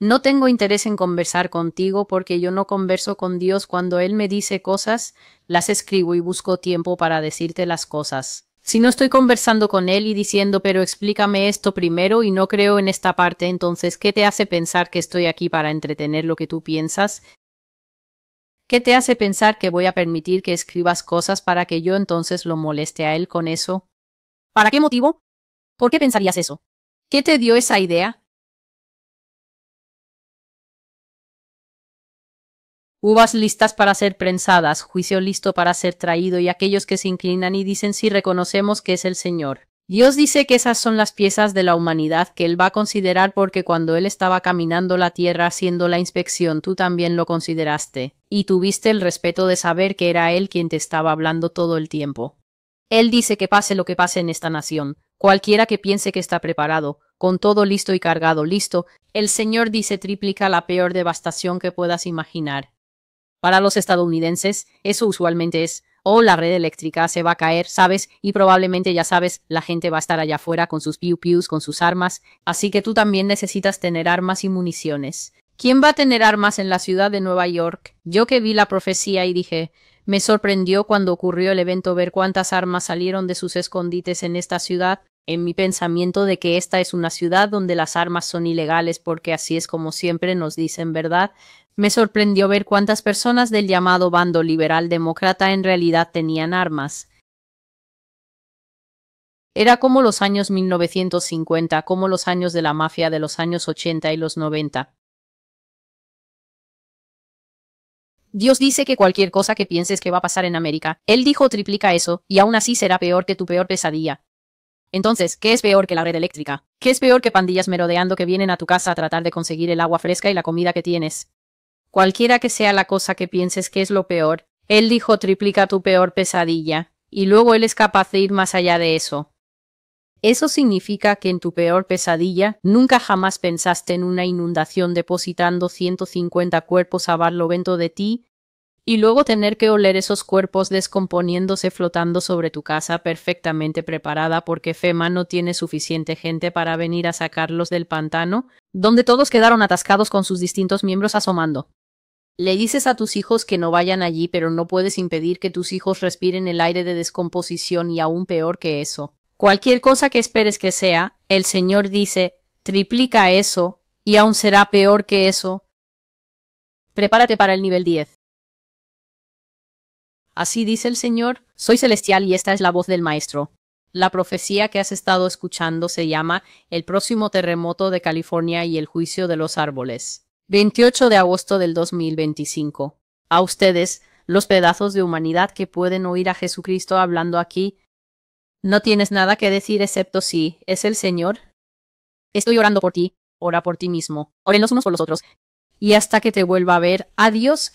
No tengo interés en conversar contigo porque yo no converso con Dios. Cuando Él me dice cosas, las escribo y busco tiempo para decirte las cosas. Si no estoy conversando con Él y diciendo, pero explícame esto primero y no creo en esta parte, entonces, ¿qué te hace pensar que estoy aquí para entretener lo que tú piensas? ¿Qué te hace pensar que voy a permitir que escribas cosas para que yo entonces lo moleste a Él con eso? ¿Para qué motivo? ¿Por qué pensarías eso? ¿Qué te dio esa idea? Uvas listas para ser prensadas, juicio listo para ser traído, y aquellos que se inclinan y dicen sí reconocemos que es el Señor. Dios dice que esas son las piezas de la humanidad que Él va a considerar porque cuando Él estaba caminando la tierra haciendo la inspección tú también lo consideraste, y tuviste el respeto de saber que era Él quien te estaba hablando todo el tiempo. Él dice que pase lo que pase en esta nación, cualquiera que piense que está preparado, con todo listo y cargado listo, el Señor dice triplica la peor devastación que puedas imaginar. Para los estadounidenses, eso usualmente es, oh, la red eléctrica se va a caer, ¿sabes? Y probablemente ya sabes, la gente va a estar allá afuera con sus piu-pius, con sus armas, así que tú también necesitas tener armas y municiones. ¿Quién va a tener armas en la ciudad de Nueva York? Yo que vi la profecía y dije, me sorprendió cuando ocurrió el evento ver cuántas armas salieron de sus escondites en esta ciudad, en mi pensamiento de que esta es una ciudad donde las armas son ilegales porque así es como siempre nos dicen, ¿verdad? Me sorprendió ver cuántas personas del llamado bando liberal demócrata en realidad tenían armas. Era como los años 1950, como los años de la mafia de los años 80 y los 90. Dios dice que cualquier cosa que pienses que va a pasar en América, Él dijo triplica eso, y aún así será peor que tu peor pesadilla. Entonces, ¿qué es peor que la red eléctrica? ¿Qué es peor que pandillas merodeando que vienen a tu casa a tratar de conseguir el agua fresca y la comida que tienes? Cualquiera que sea la cosa que pienses que es lo peor, Él dijo triplica tu peor pesadilla, y luego Él es capaz de ir más allá de eso. Eso significa que en tu peor pesadilla nunca jamás pensaste en una inundación depositando 150 cuerpos a barlovento de ti, y luego tener que oler esos cuerpos descomponiéndose flotando sobre tu casa perfectamente preparada porque FEMA no tiene suficiente gente para venir a sacarlos del pantano, donde todos quedaron atascados con sus distintos miembros asomando. Le dices a tus hijos que no vayan allí, pero no puedes impedir que tus hijos respiren el aire de descomposición y aún peor que eso. Cualquier cosa que esperes que sea, el Señor dice, triplica eso, y aún será peor que eso. Prepárate para el nivel 10. Así dice el Señor, soy celestial y esta es la voz del Maestro. La profecía que has estado escuchando se llama El próximo terremoto de California y el juicio de los árboles. 28 de agosto del 2025. A ustedes, los pedazos de humanidad que pueden oír a Jesucristo hablando aquí, ¿no tienes nada que decir excepto sí, es el Señor? Estoy orando por ti, ora por ti mismo, oren los unos por los otros. Y hasta que te vuelva a ver, adiós.